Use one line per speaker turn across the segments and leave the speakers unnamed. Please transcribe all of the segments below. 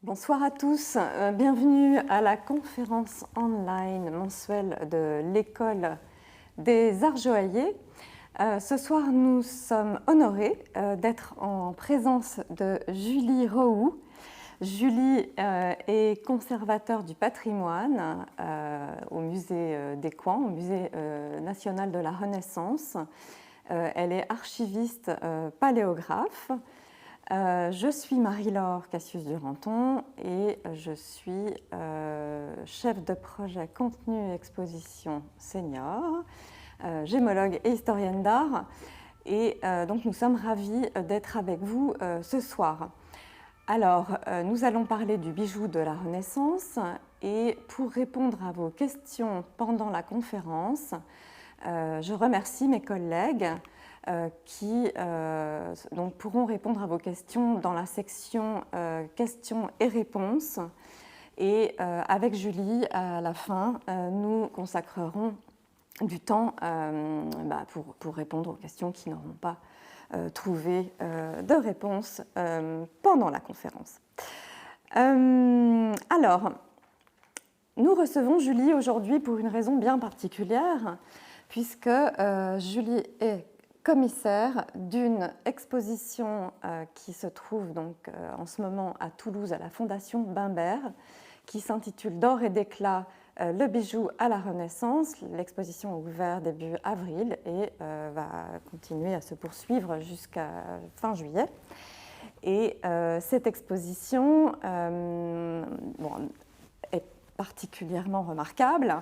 Bonsoir à tous, bienvenue à la conférence online mensuelle de l'École des Arts Joailliers. Ce soir, nous sommes honorés d'être en présence de Julie Roux. Julie est conservateur du patrimoine au musée des Coins, au musée national de la Renaissance. Elle est archiviste paléographe. Je suis Marie-Laure Cassius-Duranton et je suis chef de projet contenu et exposition senior, gémologue et historienne d'art. Et donc nous sommes ravis d'être avec vous ce soir. Alors, nous allons parler du bijou de la Renaissance et pour répondre à vos questions pendant la conférence, je remercie mes collègues qui donc pourront répondre à vos questions dans la section questions et réponses. Et avec Julie, à la fin, nous consacrerons du temps pour répondre aux questions qui n'auront pas trouvé de réponse pendant la conférence. Alors, nous recevons Julie aujourd'hui pour une raison bien particulière, puisque Julie est commissaire d'une exposition qui se trouve donc en ce moment à Toulouse à la Fondation Bimbert, qui s'intitule D'or et d'éclat, le bijou à la Renaissance. L'exposition est ouverte début avril et va continuer à se poursuivre jusqu'à fin juillet. Et cette exposition est particulièrement remarquable.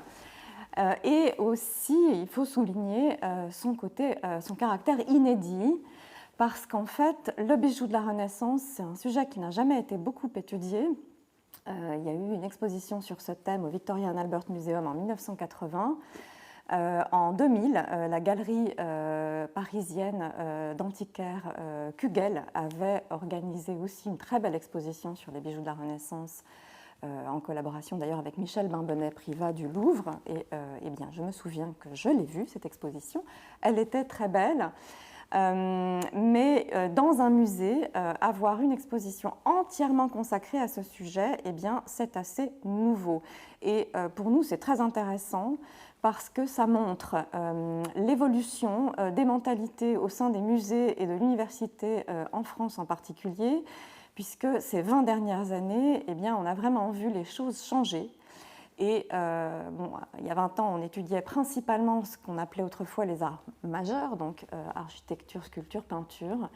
Et aussi, il faut souligner son caractère inédit, parce qu'en fait, le bijou de la Renaissance, c'est un sujet qui n'a jamais été beaucoup étudié. Il y a eu une exposition sur ce thème au Victoria and Albert Museum en 1980. En 2000, la galerie parisienne d'antiquaire Kugel avait organisé aussi une très belle exposition sur les bijoux de la Renaissance, en collaboration d'ailleurs avec Michel Bimbenet-Privat du Louvre. Et bien, je me souviens que je l'ai vue, cette exposition. Elle était très belle. Mais dans un musée, avoir une exposition entièrement consacrée à ce sujet, eh bien, c'est assez nouveau. Et pour nous, c'est très intéressant parce que ça montre l'évolution des mentalités au sein des musées et de l'université en France en particulier, puisque ces 20 dernières années, eh bien, on a vraiment vu les choses changer. Et il y a 20 ans, on étudiait principalement ce qu'on appelait autrefois les arts majeurs, donc architecture, sculpture, peinture.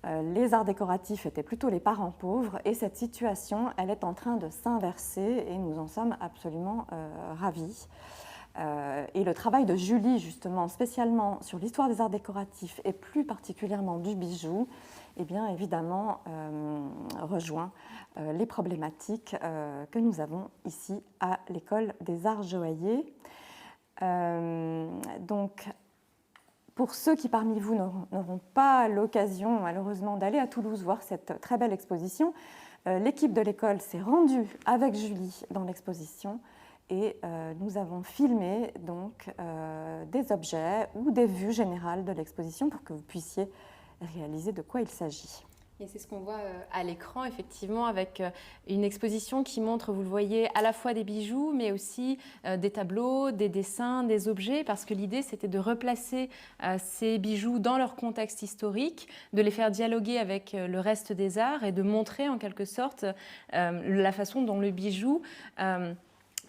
Les arts décoratifs étaient plutôt les parents pauvres, et cette situation, elle est en train de s'inverser, et nous en sommes absolument ravis. Et le travail de Julie, justement, spécialement sur l'histoire des arts décoratifs, et plus particulièrement du bijou, eh bien, évidemment, rejoint les problématiques que nous avons ici à l'École des Arts Joailliers. Donc, pour ceux qui parmi vous n'auront pas l'occasion, malheureusement, d'aller à Toulouse voir cette très belle exposition, l'équipe de l'école s'est rendue avec Julie dans l'exposition et nous avons filmé donc, des objets ou des vues générales de l'exposition pour que vous puissiez réaliser de quoi il s'agit.
Et c'est ce qu'on voit à l'écran, effectivement, avec une exposition qui montre, vous le voyez, à la fois des bijoux, mais aussi des tableaux, des dessins, des objets, parce que l'idée, c'était de replacer ces bijoux dans leur contexte historique, de les faire dialoguer avec le reste des arts et de montrer, en quelque sorte, la façon dont le bijou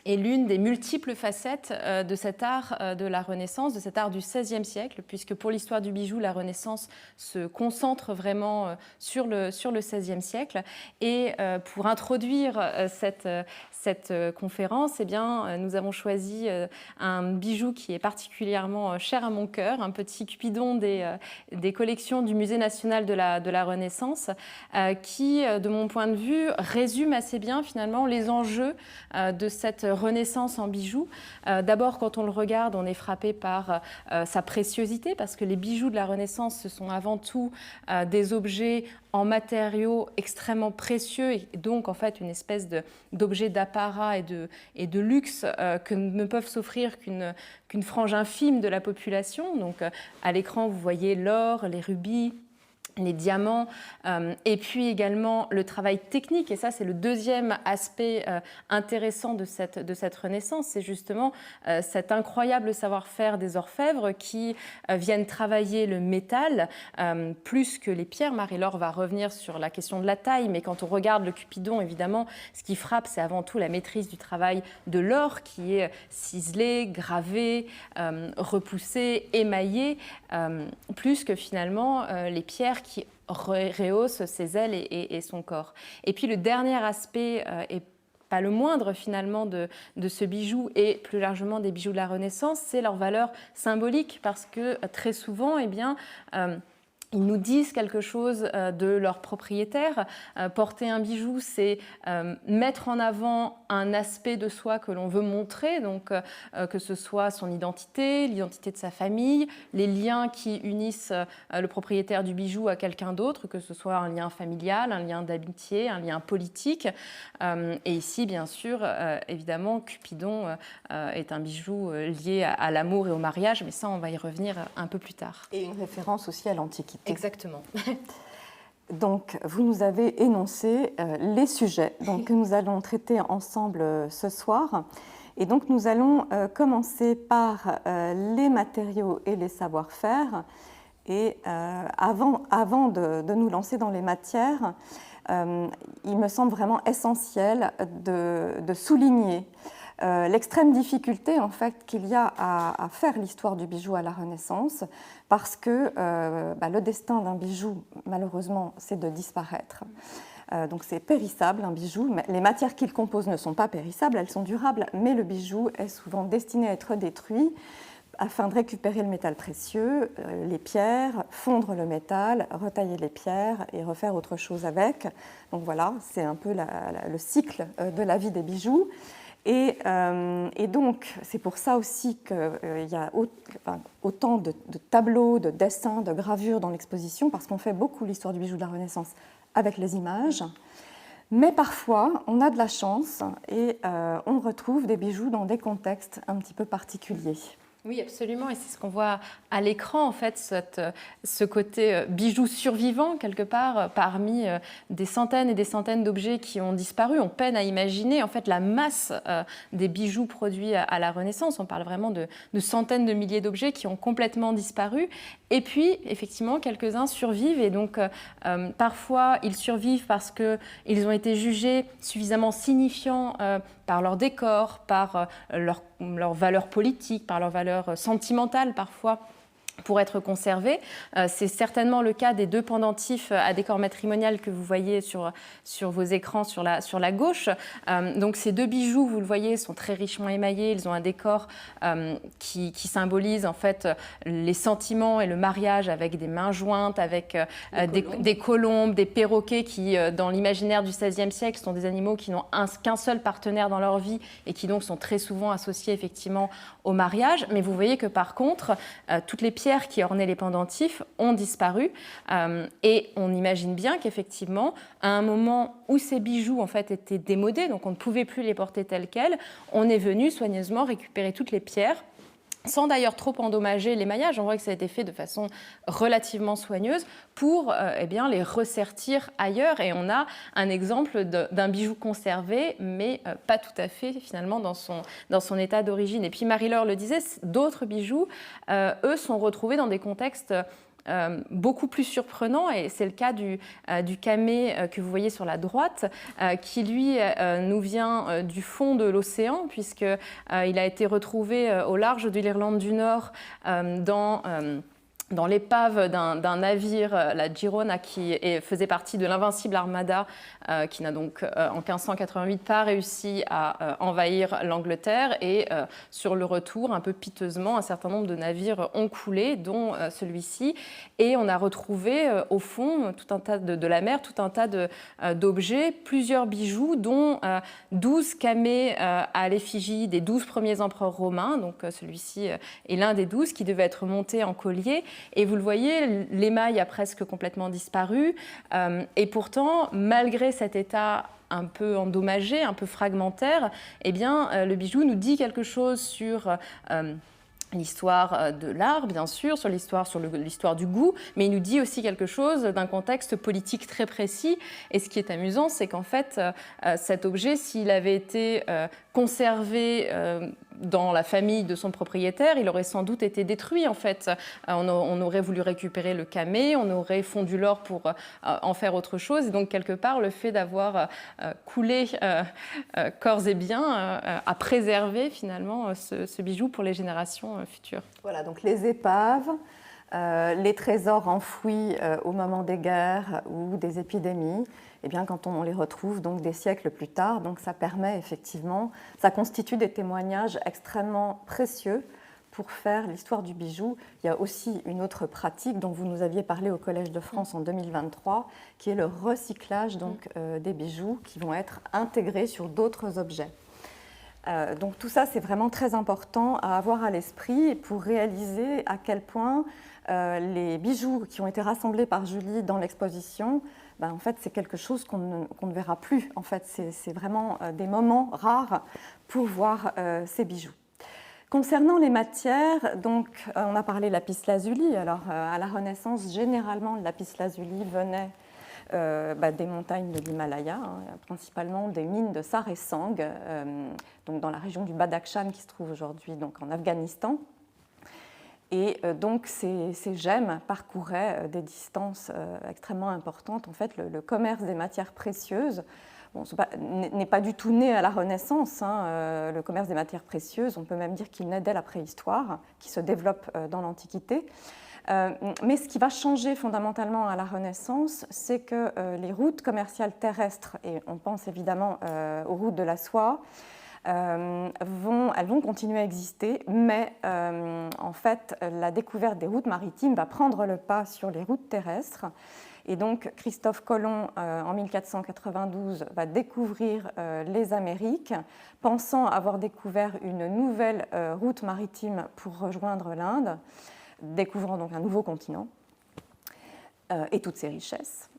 est l'une des multiples facettes de cet art de la Renaissance, de cet art du XVIe siècle, puisque pour l'histoire du bijou, la Renaissance se concentre vraiment sur le XVIe siècle. Et pour introduire cette conférence, eh bien, nous avons choisi un bijou qui est particulièrement cher à mon cœur, un petit Cupidon des collections du Musée national de la Renaissance, qui, de mon point de vue, résume assez bien finalement les enjeux de cette Renaissance en bijoux. D'abord, quand on le regarde, on est frappé par sa préciosité, parce que les bijoux de la Renaissance, ce sont avant tout des objets en matériaux extrêmement précieux, et donc en fait une espèce d'objet d'apparat et de luxe que ne peuvent s'offrir qu'une frange infime de la population. Donc à l'écran, vous voyez l'or, les rubis, les diamants, et puis également le travail technique. Et ça, c'est le deuxième aspect intéressant de cette Renaissance, c'est justement cet incroyable savoir-faire des orfèvres qui viennent travailler le métal plus que les pierres. Marie-Laure va revenir sur la question de la taille, mais quand on regarde le Cupidon, évidemment, ce qui frappe, c'est avant tout la maîtrise du travail de l'or qui est ciselé, gravé, repoussé, émaillé, plus que finalement les pierres qui rehaussent ses ailes et son corps. Et puis le dernier aspect, et pas le moindre finalement de ce bijou et plus largement des bijoux de la Renaissance, c'est leur valeur symbolique, parce que très souvent, eh bien, ils nous disent quelque chose de leur propriétaire. Porter un bijou, c'est mettre en avant un aspect de soi que l'on veut montrer, donc que ce soit son identité, l'identité de sa famille, les liens qui unissent le propriétaire du bijou à quelqu'un d'autre, que ce soit un lien familial, un lien d'amitié, un lien politique. Et ici, bien sûr, évidemment, Cupidon est un bijou lié à l'amour et au mariage, mais ça, on va y revenir un peu plus tard.
Et une référence aussi à l'Antiquité.
Exactement.
Donc, vous nous avez énoncé les sujets que nous allons traiter ensemble ce soir. Et donc, nous allons commencer par les matériaux et les savoir-faire. Et avant de nous lancer dans les matières, il me semble vraiment essentiel de souligner l'extrême difficulté en fait, qu'il y a à faire l'histoire du bijou à la Renaissance, parce que le destin d'un bijou, malheureusement, c'est de disparaître. Donc c'est périssable, un bijou. Les matières qu'il compose ne sont pas périssables, elles sont durables, mais le bijou est souvent destiné à être détruit afin de récupérer le métal précieux, les pierres, fondre le métal, retailler les pierres et refaire autre chose avec. Donc voilà, c'est un peu le cycle de la vie des bijoux. Et donc, c'est pour ça aussi qu'il y a autant de tableaux, de dessins, de gravures dans l'exposition, parce qu'on fait beaucoup l'histoire du bijou de la Renaissance avec les images. Mais parfois, on a de la chance et on retrouve des bijoux dans des contextes un petit peu particuliers.
Oui, absolument, et c'est ce qu'on voit à l'écran, en fait, ce côté bijou survivant, quelque part, parmi des centaines et des centaines d'objets qui ont disparu. On peine à imaginer, en fait, la masse des bijoux produits à la Renaissance. On parle vraiment de centaines de milliers d'objets qui ont complètement disparu. Et puis, effectivement, quelques-uns survivent, et donc, parfois, ils survivent parce qu'ils ont été jugés suffisamment signifiants par leur décor, par leur valeur politique, par leur valeur sentimentale parfois, pour être conservés. C'est certainement le cas des deux pendentifs à décor matrimonial que vous voyez sur vos écrans sur la gauche. Donc ces deux bijoux, vous le voyez, sont très richement émaillés. Ils ont un décor qui symbolise en fait les sentiments et le mariage, avec des mains jointes, avec des colombes, des perroquets qui, dans l'imaginaire du XVIe siècle, sont des animaux qui n'ont qu'un seul partenaire dans leur vie et qui donc sont très souvent associés effectivement au mariage. Mais vous voyez que par contre, toutes les pierres qui ornaient les pendentifs ont disparu, et on imagine bien qu'effectivement, à un moment où ces bijoux en fait étaient démodés, donc on ne pouvait plus les porter tels quels, on est venu soigneusement récupérer toutes les pierres, sans d'ailleurs trop endommager l'émaillage. On voit que ça a été fait de façon relativement soigneuse pour les ressertir ailleurs. Et on a un exemple d'un bijou conservé, mais pas tout à fait finalement dans son état d'origine. Et puis Marie-Laure le disait, d'autres bijoux, eux, sont retrouvés dans des contextes beaucoup plus surprenant, et c'est le cas du camée que vous voyez sur la droite, qui lui nous vient du fond de l'océan, puisqu'il a été retrouvé au large de l'Irlande du Nord dans l'épave d'un navire, la Girona, qui faisait partie de l'invincible Armada, qui n'a donc en 1588 pas réussi à envahir l'Angleterre. Et sur le retour, un peu piteusement, un certain nombre de navires ont coulé, dont celui-ci. Et on a retrouvé au fond tout un tas de la mer, tout un tas d'objets, plusieurs bijoux, dont 12 camées à l'effigie des 12 premiers empereurs romains. Donc celui-ci est l'un des 12 qui devait être monté en collier. Et vous le voyez, l'émail a presque complètement disparu. Et pourtant, malgré cet état un peu endommagé, un peu fragmentaire, eh bien, le bijou nous dit quelque chose sur l'histoire de l'art, bien sûr, sur l'histoire du goût, mais il nous dit aussi quelque chose d'un contexte politique très précis. Et ce qui est amusant, c'est qu'en fait, cet objet, s'il avait été conservé dans la famille de son propriétaire, il aurait sans doute été détruit, en fait. On aurait voulu récupérer le camé, on aurait fondu l'or pour en faire autre chose. Et donc, quelque part, le fait d'avoir coulé corps et biens a préservé, finalement, ce bijou pour les générations futures.
Voilà, donc les épaves, les trésors enfouis au moment des guerres ou des épidémies, eh bien, quand on les retrouve donc des siècles plus tard, donc ça permet effectivement, ça constitue des témoignages extrêmement précieux pour faire l'histoire du bijou. Il y a aussi une autre pratique dont vous nous aviez parlé au Collège de France en 2023, qui est le recyclage donc, des bijoux qui vont être intégrés sur d'autres objets. Donc tout ça, c'est vraiment très important à avoir à l'esprit pour réaliser à quel point les bijoux qui ont été rassemblés par Julie dans l'exposition, ben, en fait, c'est quelque chose qu'on ne verra plus. En fait, c'est vraiment des moments rares pour voir ces bijoux. Concernant les matières, donc, on a parlé de lapis-lazuli. Alors, à la Renaissance, généralement, le lapis-lazuli venait des montagnes de l'Himalaya, principalement des mines de Saresang, donc dans la région du Badakhshan qui se trouve aujourd'hui donc en Afghanistan. Et donc ces gemmes parcouraient des distances extrêmement importantes. En fait, le commerce des matières précieuses n'est pas du tout né à la Renaissance. Le commerce des matières précieuses, on peut même dire qu'il naît dès la préhistoire, qui se développe dans l'Antiquité. Mais ce qui va changer fondamentalement à la Renaissance, c'est que les routes commerciales terrestres, et on pense évidemment aux routes de la soie, elles vont continuer à exister, mais en fait, la découverte des routes maritimes va prendre le pas sur les routes terrestres. Et donc, Christophe Colomb, en 1492, va découvrir les Amériques, pensant avoir découvert une nouvelle route maritime pour rejoindre l'Inde, découvrant donc un nouveau continent et toutes ses richesses,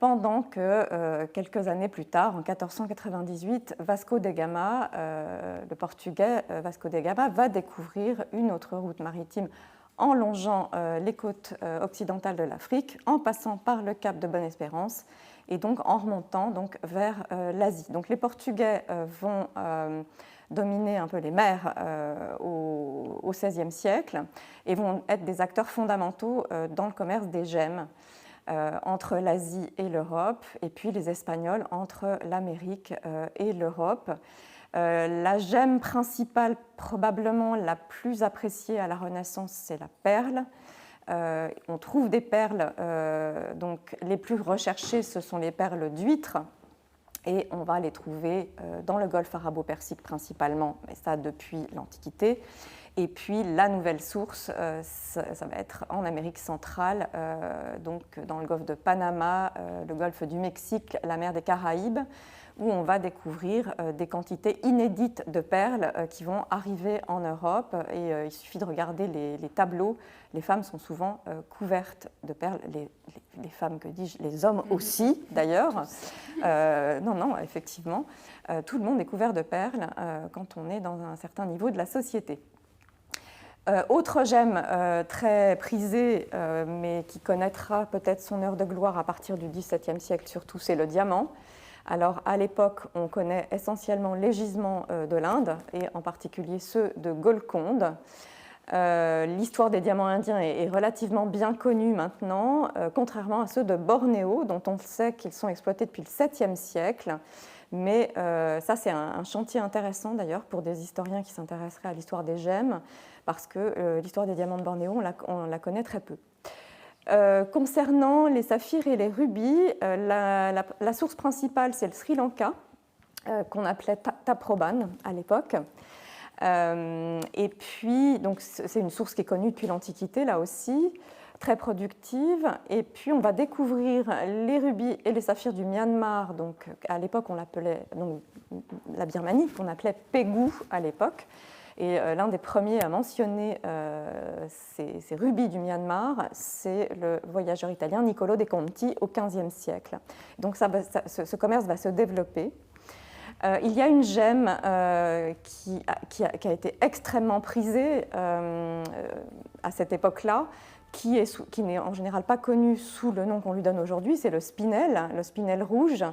pendant que quelques années plus tard, en 1498, Vasco de Gama, le Portugais Vasco de Gama, va découvrir une autre route maritime en longeant les côtes occidentales de l'Afrique, en passant par le cap de Bonne-Espérance et donc en remontant donc, vers l'Asie. Donc les Portugais vont dominer un peu les mers au XVIe siècle et vont être des acteurs fondamentaux dans le commerce des gemmes entre l'Asie et l'Europe, et puis les Espagnols entre l'Amérique et l'Europe. La gemme principale, probablement la plus appréciée à la Renaissance, c'est la perle. On trouve des perles, donc les plus recherchées, ce sont les perles d'huître, et on va les trouver dans le golfe arabo-persique principalement, mais ça depuis l'Antiquité. Et puis la nouvelle source, ça va être en Amérique centrale, donc dans le golfe de Panama, le golfe du Mexique, la mer des Caraïbes, où on va découvrir des quantités inédites de perles qui vont arriver en Europe. Et il suffit de regarder les tableaux. Les femmes sont souvent couvertes de perles. Les femmes, que dis-je, les hommes aussi, d'ailleurs. Non, effectivement, tout le monde est couvert de perles quand on est dans un certain niveau de la société. Autre gemme très prisée, mais qui connaîtra peut-être son heure de gloire à partir du XVIIe siècle surtout, c'est le diamant. Alors à l'époque, on connaît essentiellement les gisements de l'Inde, et en particulier ceux de Golconde. L'histoire des diamants indiens est relativement bien connue maintenant, contrairement à ceux de Bornéo, dont on sait qu'ils sont exploités depuis le 7e siècle. Mais ça, c'est un chantier intéressant d'ailleurs pour des historiens qui s'intéresseraient à l'histoire des gemmes, parce que l'histoire des diamants de Bornéo, on la connaît très peu. Concernant les saphirs et les rubis, la source principale, c'est le Sri Lanka, qu'on appelait Taprobane à l'époque. Et puis, donc, c'est une source qui est connue depuis l'Antiquité, là aussi, très productive. Et puis, on va découvrir les rubis et les saphirs du Myanmar. Donc, à l'époque, on l'appelait, donc, la Birmanie, qu'on appelait Pégou à l'époque. Et l'un des premiers à mentionner ces rubis du Myanmar, c'est le voyageur italien Niccolò de Conti au XVe siècle. Donc ce commerce va se développer. Il y a une gemme qui a été extrêmement prisée à cette époque-là, qui n'est en général pas connue sous le nom qu'on lui donne aujourd'hui, c'est le spinel rouge,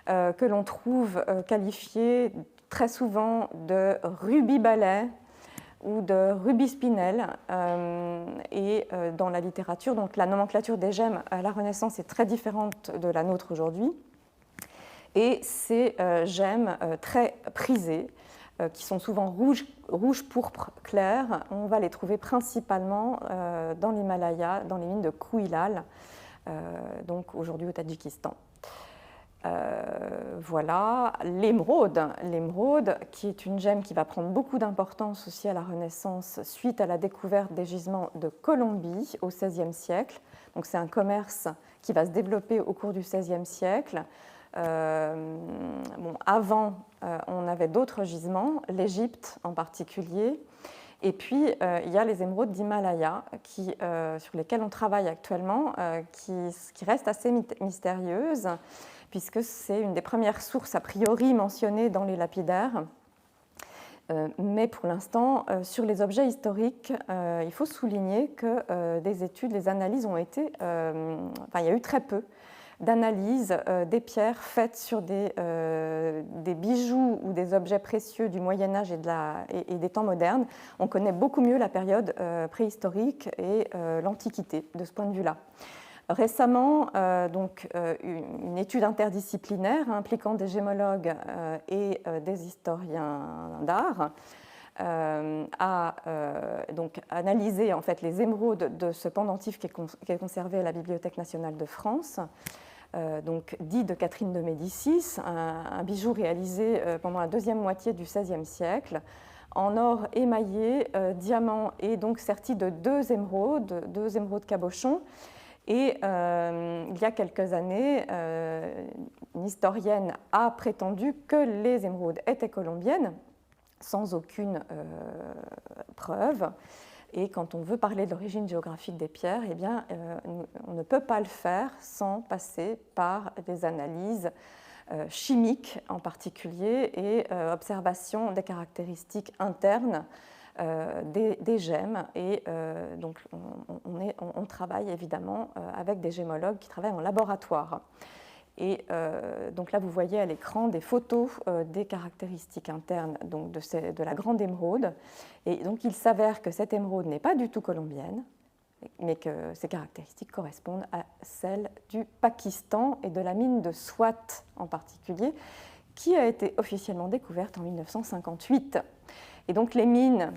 que l'on trouve qualifié très souvent de rubis balai ou de rubis spinel. Et dans la littérature, donc la nomenclature des gemmes à la Renaissance est très différente de la nôtre aujourd'hui. Et ces gemmes très prisées, qui sont souvent rouge pourpre clair, on va les trouver principalement dans l'Himalaya, dans les mines de Kouilal, donc aujourd'hui au Tadjikistan. Voilà, l'émeraude, qui est une gemme qui va prendre beaucoup d'importance aussi à la Renaissance suite à la découverte des gisements de Colombie au XVIe siècle. Donc c'est un commerce qui va se développer au cours du XVIe siècle. Avant, on avait d'autres gisements, l'Égypte en particulier. Et puis, il y a les émeraudes d'Himalaya sur lesquelles on travaille actuellement, qui restent assez mystérieuses, puisque c'est une des premières sources a priori mentionnées dans les lapidaires. Mais pour l'instant, sur les objets historiques, il faut souligner que des analyses ont été... il y a eu très peu d'analyses des pierres faites sur des bijoux ou des objets précieux du Moyen-Âge et des temps modernes. On connaît beaucoup mieux la période préhistorique et l'Antiquité de ce point de vue-là. Récemment, une étude interdisciplinaire impliquant des gémologues et des historiens d'art a donc analysé en fait les émeraudes de ce pendentif qui est conservé à la Bibliothèque nationale de France, dit de Catherine de Médicis, un bijou réalisé pendant la deuxième moitié du XVIe siècle, en or émaillé, diamant et donc serti de deux émeraudes cabochons. Et il y a quelques années, une historienne a prétendu que les émeraudes étaient colombiennes, sans aucune preuve. Et quand on veut parler de l'origine géographique des pierres, eh bien, on ne peut pas le faire sans passer par des analyses chimiques en particulier et observation des caractéristiques internes des gemmes. Et donc, on travaille évidemment avec des gémologues qui travaillent en laboratoire. Et donc là, vous voyez à l'écran des photos des caractéristiques internes donc de la grande émeraude. Et donc, il s'avère que cette émeraude n'est pas du tout colombienne, mais que ses caractéristiques correspondent à celles du Pakistan et de la mine de Swat en particulier, qui a été officiellement découverte en 1958. Et donc, les mines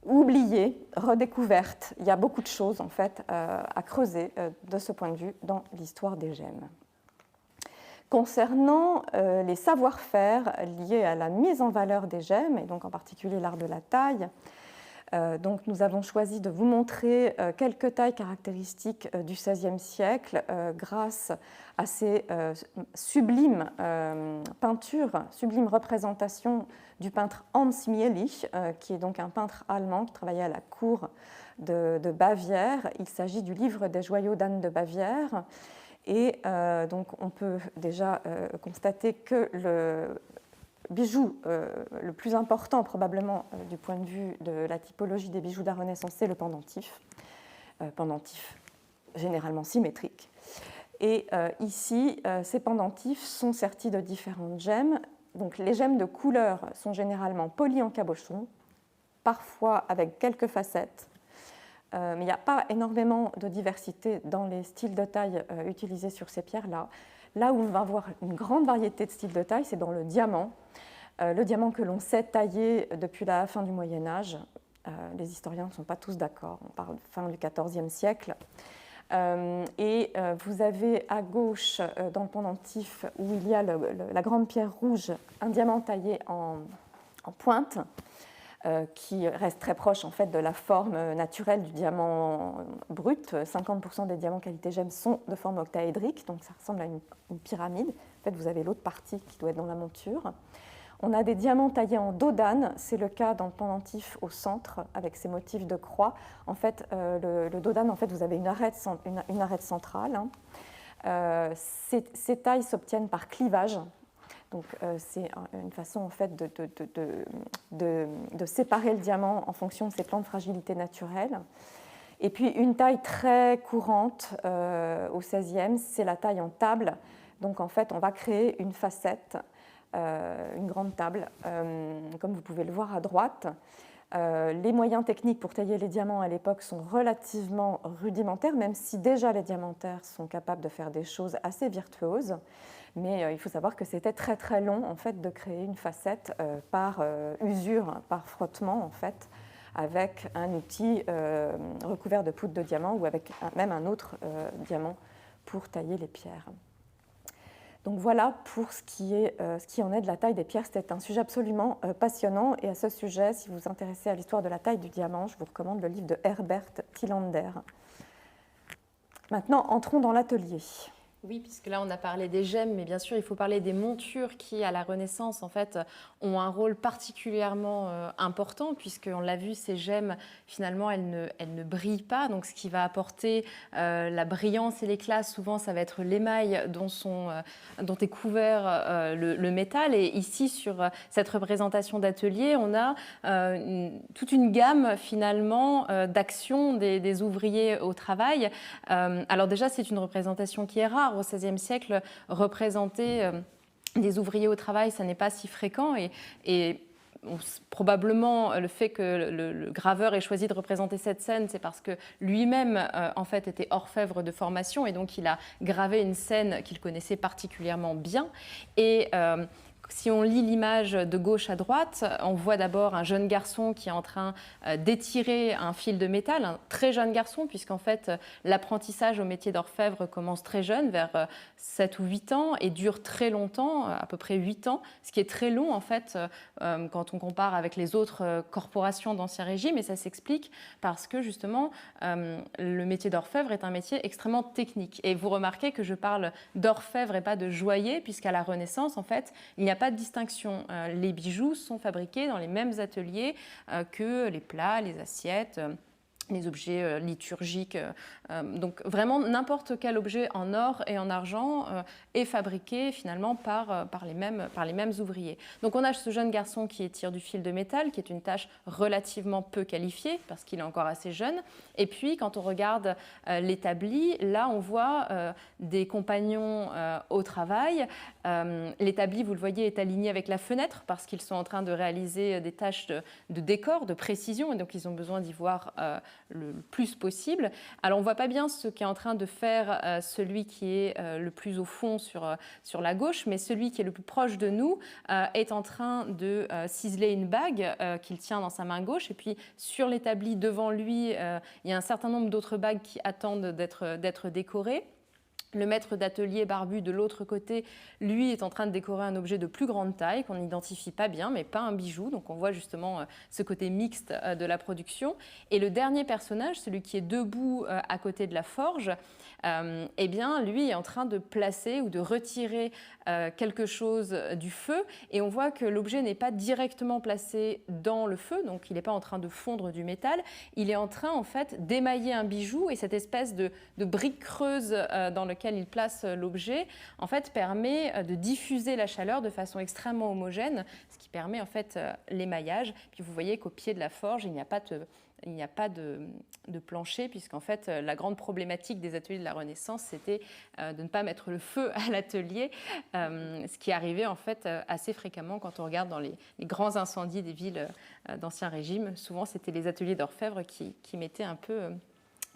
oubliées, redécouvertes, il y a beaucoup de choses en fait à creuser de ce point de vue dans l'histoire des gemmes. Concernant les savoir-faire liés à la mise en valeur des gemmes, et donc en particulier l'art de la taille, donc nous avons choisi de vous montrer quelques tailles caractéristiques du XVIe siècle grâce à ces sublimes peintures, sublimes représentations du peintre Hans Mielich, qui est donc un peintre allemand qui travaillait à la cour de Bavière. Il s'agit du livre des joyaux d'Anne de Bavière. Et donc on peut déjà constater que le bijou le plus important probablement du point de vue de la typologie des bijoux de la Renaissance, c'est le pendentif. Pendentif généralement symétrique. Et ici, ces pendentifs sont sertis de différentes gemmes. Donc les gemmes de couleur sont généralement polies en cabochon, parfois avec quelques facettes. Mais il n'y a pas énormément de diversité dans les styles de taille utilisés sur ces pierres-là. Là où on va avoir une grande variété de styles de taille, c'est dans le diamant. Le diamant que l'on sait tailler depuis la fin du Moyen-Âge. Les historiens ne sont pas tous d'accord, on parle fin du XIVe siècle. Et vous avez à gauche, dans le pendentif, où il y a la grande pierre rouge, un diamant taillé en pointe, qui reste très proche en fait, de la forme naturelle du diamant brut. 50% des diamants qualité gemme sont de forme octaédrique, donc ça ressemble à une pyramide. En fait, vous avez l'autre partie qui doit être dans la monture. On a des diamants taillés en dodane, c'est le cas dans le pendentif au centre, avec ces motifs de croix. En fait, le dodane, en fait, vous avez une arête centrale. Ces tailles s'obtiennent par clivage. Donc c'est une façon en fait de séparer le diamant en fonction de ses plans de fragilité naturelle. Et puis une taille très courante au XVIe, c'est la taille en table. Donc en fait, on va créer une facette, une grande table, comme vous pouvez le voir à droite. Les moyens techniques pour tailler les diamants à l'époque sont relativement rudimentaires, même si déjà les diamantaires sont capables de faire des choses assez virtuoses. Mais il faut savoir que c'était très très long en fait, de créer une facette par usure, par frottement en fait, avec un outil recouvert de poudre de diamant ou avec même un autre diamant pour tailler les pierres. Donc voilà pour ce qui en est de la taille des pierres. C'était un sujet absolument passionnant. Et à ce sujet, si vous vous intéressez à l'histoire de la taille du diamant, je vous recommande le livre de Herbert Thielander. Maintenant, entrons dans l'atelier.
Oui, puisque là on a parlé des gemmes, mais bien sûr il faut parler des montures qui, à la Renaissance, en fait, ont un rôle particulièrement important, puisqu'on l'a vu, ces gemmes, finalement, elles ne brillent pas. Donc ce qui va apporter la brillance et l'éclat, souvent, ça va être l'émail dont est couvert le métal. Et ici, sur cette représentation d'atelier, on a toute une gamme, finalement, d'actions des ouvriers au travail. Alors déjà, c'est une représentation qui est rare. Au XVIe siècle, représenter des ouvriers au travail, ça n'est pas si fréquent et probablement le fait que le graveur ait choisi de représenter cette scène, c'est parce que lui-même en fait était orfèvre de formation et donc il a gravé une scène qu'il connaissait particulièrement bien. Et si on lit l'image de gauche à droite, on voit d'abord un jeune garçon qui est en train d'étirer un fil de métal, un très jeune garçon, puisqu'en fait l'apprentissage au métier d'orfèvre commence très jeune, vers 7 ou 8 ans, et dure très longtemps, à peu près 8 ans, ce qui est très long en fait quand on compare avec les autres corporations d'Ancien Régime, et ça s'explique parce que justement le métier d'orfèvre est un métier extrêmement technique. Et vous remarquez que je parle d'orfèvre et pas de joaillier, puisqu'à la Renaissance, en fait, il n'y a pas de distinction. Les bijoux sont fabriqués dans les mêmes ateliers que les plats, les assiettes, les objets liturgiques. Donc vraiment, n'importe quel objet en or et en argent est fabriqué finalement par les mêmes ouvriers. Donc on a ce jeune garçon qui étire du fil de métal, qui est une tâche relativement peu qualifiée parce qu'il est encore assez jeune. Et puis quand on regarde l'établi, là on voit des compagnons au travail. L'établi, vous le voyez, est aligné avec la fenêtre parce qu'ils sont en train de réaliser des tâches de décor, de précision, et donc ils ont besoin d'y voir le plus possible. Alors on ne voit pas bien ce qu'est en train de faire celui qui est le plus au fond sur la gauche, mais celui qui est le plus proche de nous est en train de ciseler une bague qu'il tient dans sa main gauche, et puis sur l'établi devant lui, il y a un certain nombre d'autres bagues qui attendent d'être décorées. Le maître d'atelier barbu de l'autre côté, lui, est en train de décorer un objet de plus grande taille qu'on n'identifie pas bien, mais pas un bijou. Donc on voit justement ce côté mixte de la production. Et le dernier personnage, celui qui est debout à côté de la forge, eh bien, lui est en train de placer ou de retirer quelque chose du feu. Et on voit que l'objet n'est pas directement placé dans le feu, donc il n'est pas en train de fondre du métal. Il est en train, en fait, d'émailler un bijou, et cette espèce de brique creuse dans laquelle il place l'objet, en fait, permet de diffuser la chaleur de façon extrêmement homogène, ce qui permet, en fait, l'émaillage. Puis vous voyez qu'au pied de la forge, il n'y a pas de plancher, puisqu'en fait, la grande problématique des ateliers de la Renaissance, c'était de ne pas mettre le feu à l'atelier, ce qui arrivait en fait assez fréquemment quand on regarde dans les grands incendies des villes d'Ancien Régime. Souvent, c'était les ateliers d'orfèvres qui mettaient un peu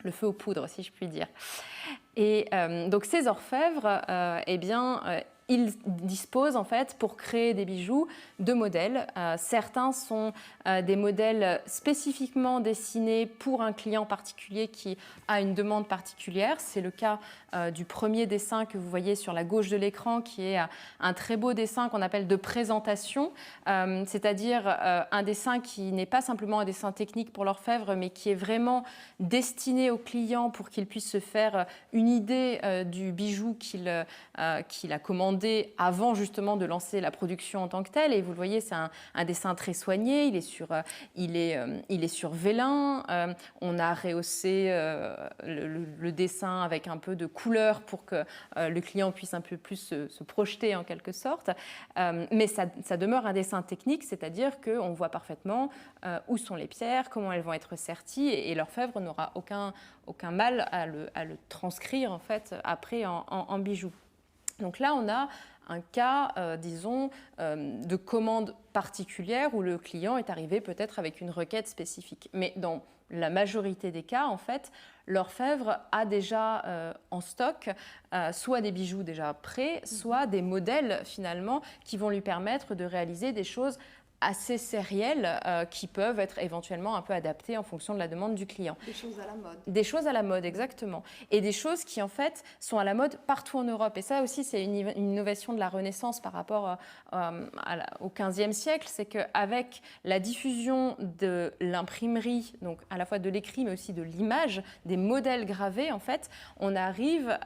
le feu aux poudres, si je puis dire. Et donc ces orfèvres, eh bien, ils disposent en fait pour créer des bijoux de modèles. Certains sont des modèles spécifiquement dessinés pour un client particulier qui a une demande particulière. C'est le cas du premier dessin que vous voyez sur la gauche de l'écran, qui est un très beau dessin qu'on appelle de présentation, c'est-à-dire un dessin qui n'est pas simplement un dessin technique pour l'orfèvre, mais qui est vraiment destiné au client pour qu'il puisse se faire une idée du bijou qu'il a commandé commandé avant justement de lancer la production en tant que telle. Et vous le voyez, c'est un dessin très soigné, il est sur vélin. On a rehaussé le dessin avec un peu de couleur pour que le client puisse un peu plus se projeter en quelque sorte. Mais ça demeure un dessin technique, c'est-à-dire qu'on voit parfaitement où sont les pierres, comment elles vont être serties, et l'orfèvre n'aura aucun mal à le transcrire en fait après en bijoux. Donc là, on a un cas, disons, de commande particulière où le client est arrivé peut-être avec une requête spécifique. Mais dans la majorité des cas, en fait, l'orfèvre a déjà en stock soit des bijoux déjà prêts, soit des modèles finalement qui vont lui permettre de réaliser des choses assez sérielles qui peuvent être éventuellement un peu adaptées en fonction de la demande du client.
Des choses à la mode.
Des choses à la mode, exactement. Et des choses qui, en fait, sont à la mode partout en Europe. Et ça aussi, c'est une innovation de la Renaissance par rapport au XVe siècle. C'est qu'avec la diffusion de l'imprimerie, donc à la fois de l'écrit, mais aussi de l'image, des modèles gravés, en fait, on arrive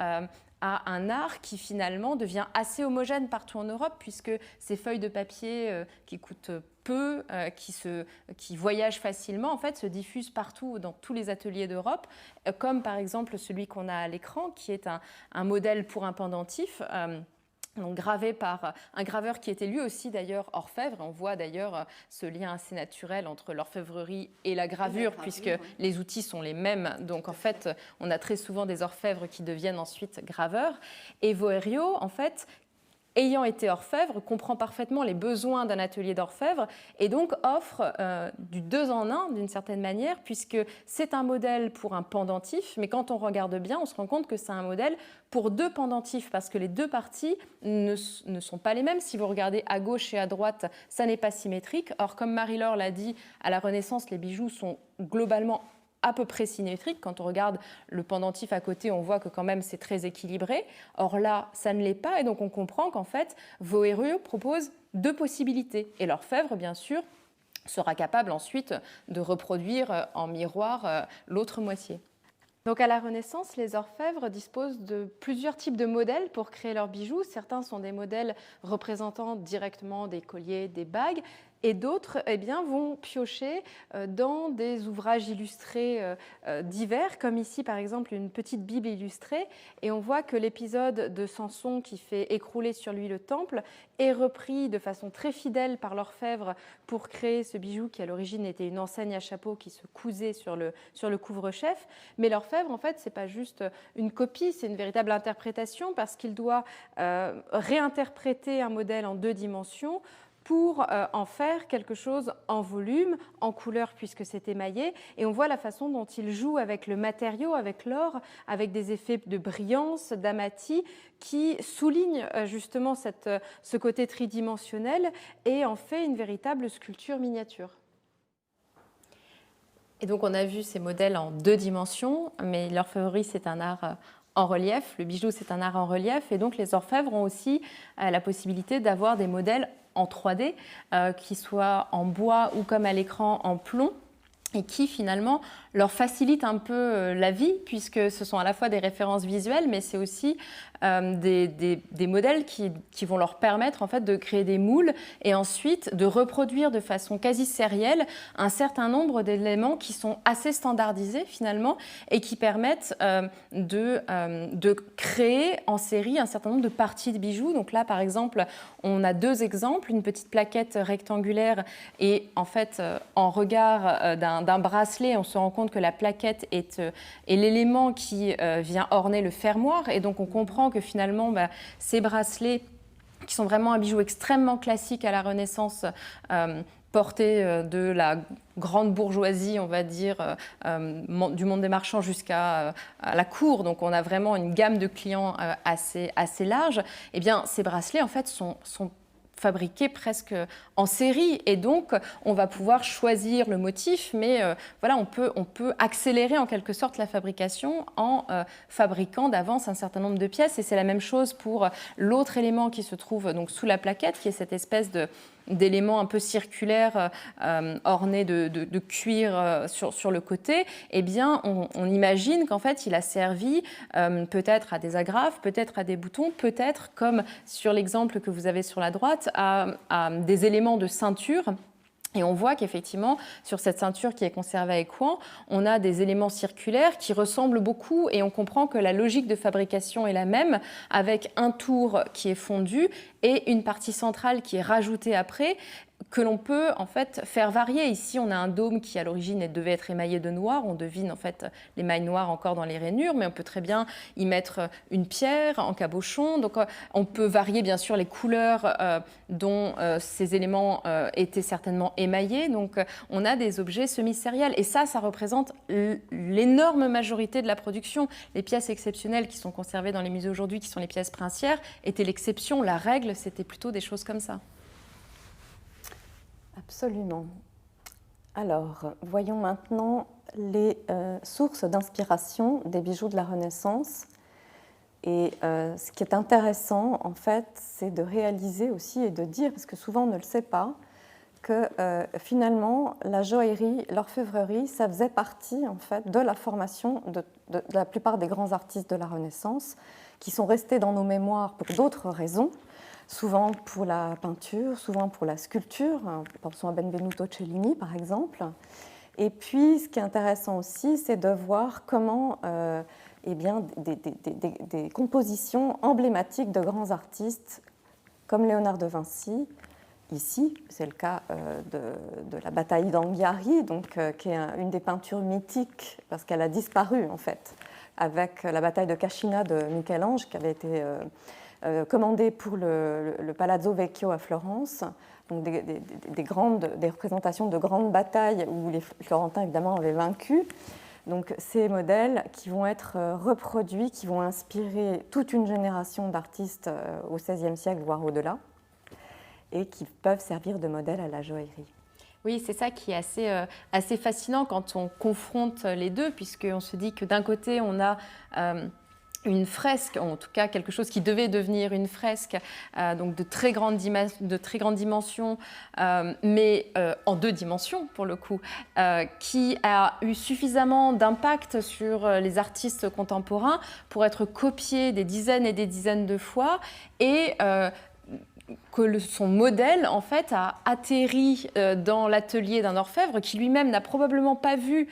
à un art qui finalement devient assez homogène partout en Europe, puisque ces feuilles de papier qui coûtent peu, qui voyagent facilement, en fait, se diffusent partout dans tous les ateliers d'Europe, comme par exemple celui qu'on a à l'écran, qui est un modèle pour un pendentif. Donc gravé par un graveur qui était lui aussi d'ailleurs orfèvre. On voit d'ailleurs ce lien assez naturel entre l'orfèvrerie et la gravure, puisque oui, les outils sont les mêmes. Donc en fait, on a très souvent des orfèvres qui deviennent ensuite graveurs. Et Voerio, en fait, ayant été orfèvre, comprend parfaitement les besoins d'un atelier d'orfèvre et donc offre du 2 en 1 d'une certaine manière, puisque c'est un modèle pour un pendentif, mais quand on regarde bien, on se rend compte que c'est un modèle pour 2 pendentifs, parce que les 2 parties ne sont pas les mêmes. Si vous regardez à gauche et à droite, ça n'est pas symétrique. Or, comme Marie-Laure l'a dit, à la Renaissance, les bijoux sont globalement à peu près symétrique. Quand on regarde le pendentif à côté, on voit que quand même c'est très équilibré. Or là, ça ne l'est pas, et donc on comprend qu'en fait, Voerio propose 2 possibilités. Et l'orfèvre, bien sûr, sera capable ensuite de reproduire en miroir l'autre moitié. Donc à la Renaissance, les orfèvres disposent de plusieurs types de modèles pour créer leurs bijoux. Certains sont des modèles représentant directement des colliers, des bagues, et d'autres vont piocher dans des ouvrages illustrés divers, comme ici par exemple une petite Bible illustrée, et on voit que l'épisode de Samson qui fait écrouler sur lui le temple est repris de façon très fidèle par l'orfèvre pour créer ce bijou qui à l'origine était une enseigne à chapeau qui se cousait sur le couvre-chef. Mais l'orfèvre, en fait, c'est pas juste une copie, c'est une véritable interprétation, parce qu'il doit réinterpréter un modèle en 2 dimensions pour en faire quelque chose en volume, en couleur puisque c'est émaillé. Et on voit la façon dont il joue avec le matériau, avec l'or, avec des effets de brillance, d'amatie, qui soulignent justement ce côté tridimensionnel et en fait une véritable sculpture miniature. Et donc on a vu ces modèles en 2 dimensions, mais l'orfèvrerie c'est un art en relief, le bijou c'est un art en relief, et donc les orfèvres ont aussi la possibilité d'avoir des modèles en 3D, qui soient en bois ou comme à l'écran en plomb, et qui finalement leur facilitent un peu la vie, puisque ce sont à la fois des références visuelles, mais c'est aussi des modèles qui vont leur permettre en fait de créer des moules et ensuite de reproduire de façon quasi sérielle un certain nombre d'éléments qui sont assez standardisés finalement et qui permettent de créer en série un certain nombre de parties de bijoux. Donc là par exemple on a 2 exemples, une petite plaquette rectangulaire et en fait en regard d'un bracelet on se rend compte que la plaquette est l'élément qui vient orner le fermoir, et donc on comprend que finalement ces bracelets qui sont vraiment un bijou extrêmement classique à la Renaissance, porté de la grande bourgeoisie, on va dire, du monde des marchands jusqu'à la cour, donc on a vraiment une gamme de clients assez large, et bien ces bracelets en fait sont fabriqués presque en série, et donc on va pouvoir choisir le motif, mais voilà, on peut accélérer en quelque sorte la fabrication en fabriquant d'avance un certain nombre de pièces, et c'est la même chose pour l'autre élément qui se trouve donc sous la plaquette, qui est cette espèce d'éléments un peu circulaires ornés de cuir sur le côté, eh bien, on imagine qu'en fait, il a servi peut-être à des agrafes, peut-être à des boutons, peut-être, comme sur l'exemple que vous avez sur la droite, à des éléments de ceinture. Et on voit qu'effectivement, sur cette ceinture qui est conservée à Écouen, on a des éléments circulaires qui ressemblent beaucoup et on comprend que la logique de fabrication est la même, avec un tour qui est fondu et une partie centrale qui est rajoutée après, que l'on peut en fait faire varier. Ici, on a un dôme qui à l'origine devait être émaillé de noir. On devine en fait l'émail noir encore dans les rainures, mais on peut très bien y mettre une pierre en cabochon. Donc, on peut varier bien sûr les couleurs dont ces éléments étaient certainement émaillés. Donc, on a des objets semi-sériels. Et ça représente l'énorme majorité de la production. Les pièces exceptionnelles qui sont conservées dans les musées aujourd'hui, qui sont les pièces princières, étaient l'exception. La règle, c'était plutôt des choses comme ça.
Absolument. Alors, voyons maintenant les sources d'inspiration des bijoux de la Renaissance. Et ce qui est intéressant, en fait, c'est de réaliser aussi et de dire, parce que souvent on ne le sait pas, que finalement, la joaillerie, l'orfèvrerie, ça faisait partie, en fait, de la formation de la plupart des grands artistes de la Renaissance, qui sont restés dans nos mémoires pour d'autres raisons, souvent pour la peinture, souvent pour la sculpture. Pensons à Benvenuto Cellini, par exemple. Et puis, ce qui est intéressant aussi, c'est de voir comment eh bien, des compositions emblématiques de grands artistes, comme Léonard de Vinci, ici, c'est le cas de la bataille d'Anghiari, qui est une des peintures mythiques, parce qu'elle a disparu, en fait, avec la bataille de Cascina de Michel-Ange, qui avait été commandée pour le Palazzo Vecchio à Florence, donc des représentations de grandes batailles où les Florentins, évidemment, avaient vaincu. Donc, ces modèles qui vont être reproduits, qui vont inspirer toute une génération d'artistes au XVIe siècle, voire au-delà, et qui peuvent servir de modèle à la joaillerie.
Oui, c'est ça qui est assez fascinant quand on confronte les deux, puisqu'on se dit que d'un côté, on a une fresque, en tout cas quelque chose qui devait devenir une fresque, donc de très grande dimension, mais en 2 dimensions pour le coup, qui a eu suffisamment d'impact sur les artistes contemporains pour être copié des dizaines et des dizaines de fois et que son modèle, en fait, a atterri dans l'atelier d'un orfèvre qui lui-même n'a probablement pas vu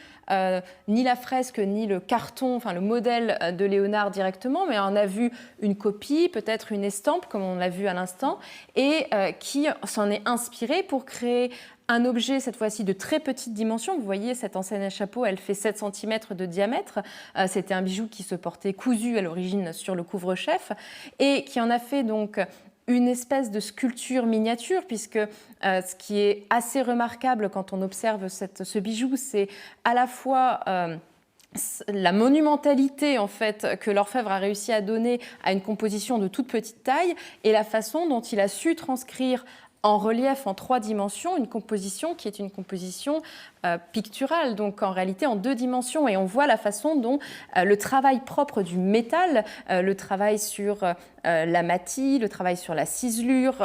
ni la fresque, ni le carton, enfin le modèle de Léonard directement, mais en a vu une copie, peut-être une estampe, comme on l'a vu à l'instant, et qui s'en est inspiré pour créer un objet, cette fois-ci, de très petite dimension. Vous voyez, cette enseigne à chapeau, elle fait 7 cm de diamètre. C'était un bijou qui se portait cousu à l'origine sur le couvre-chef et qui en a fait donc une espèce de sculpture miniature, puisque ce qui est assez remarquable quand on observe ce bijou, c'est à la fois la monumentalité en fait, que l'orfèvre a réussi à donner à une composition de toute petite taille et la façon dont il a su transcrire en relief en 3 dimensions, une composition qui est une composition picturale, donc en réalité en 2 dimensions. Et on voit la façon dont le travail propre du métal, le travail sur la mâtie, le travail sur la ciselure,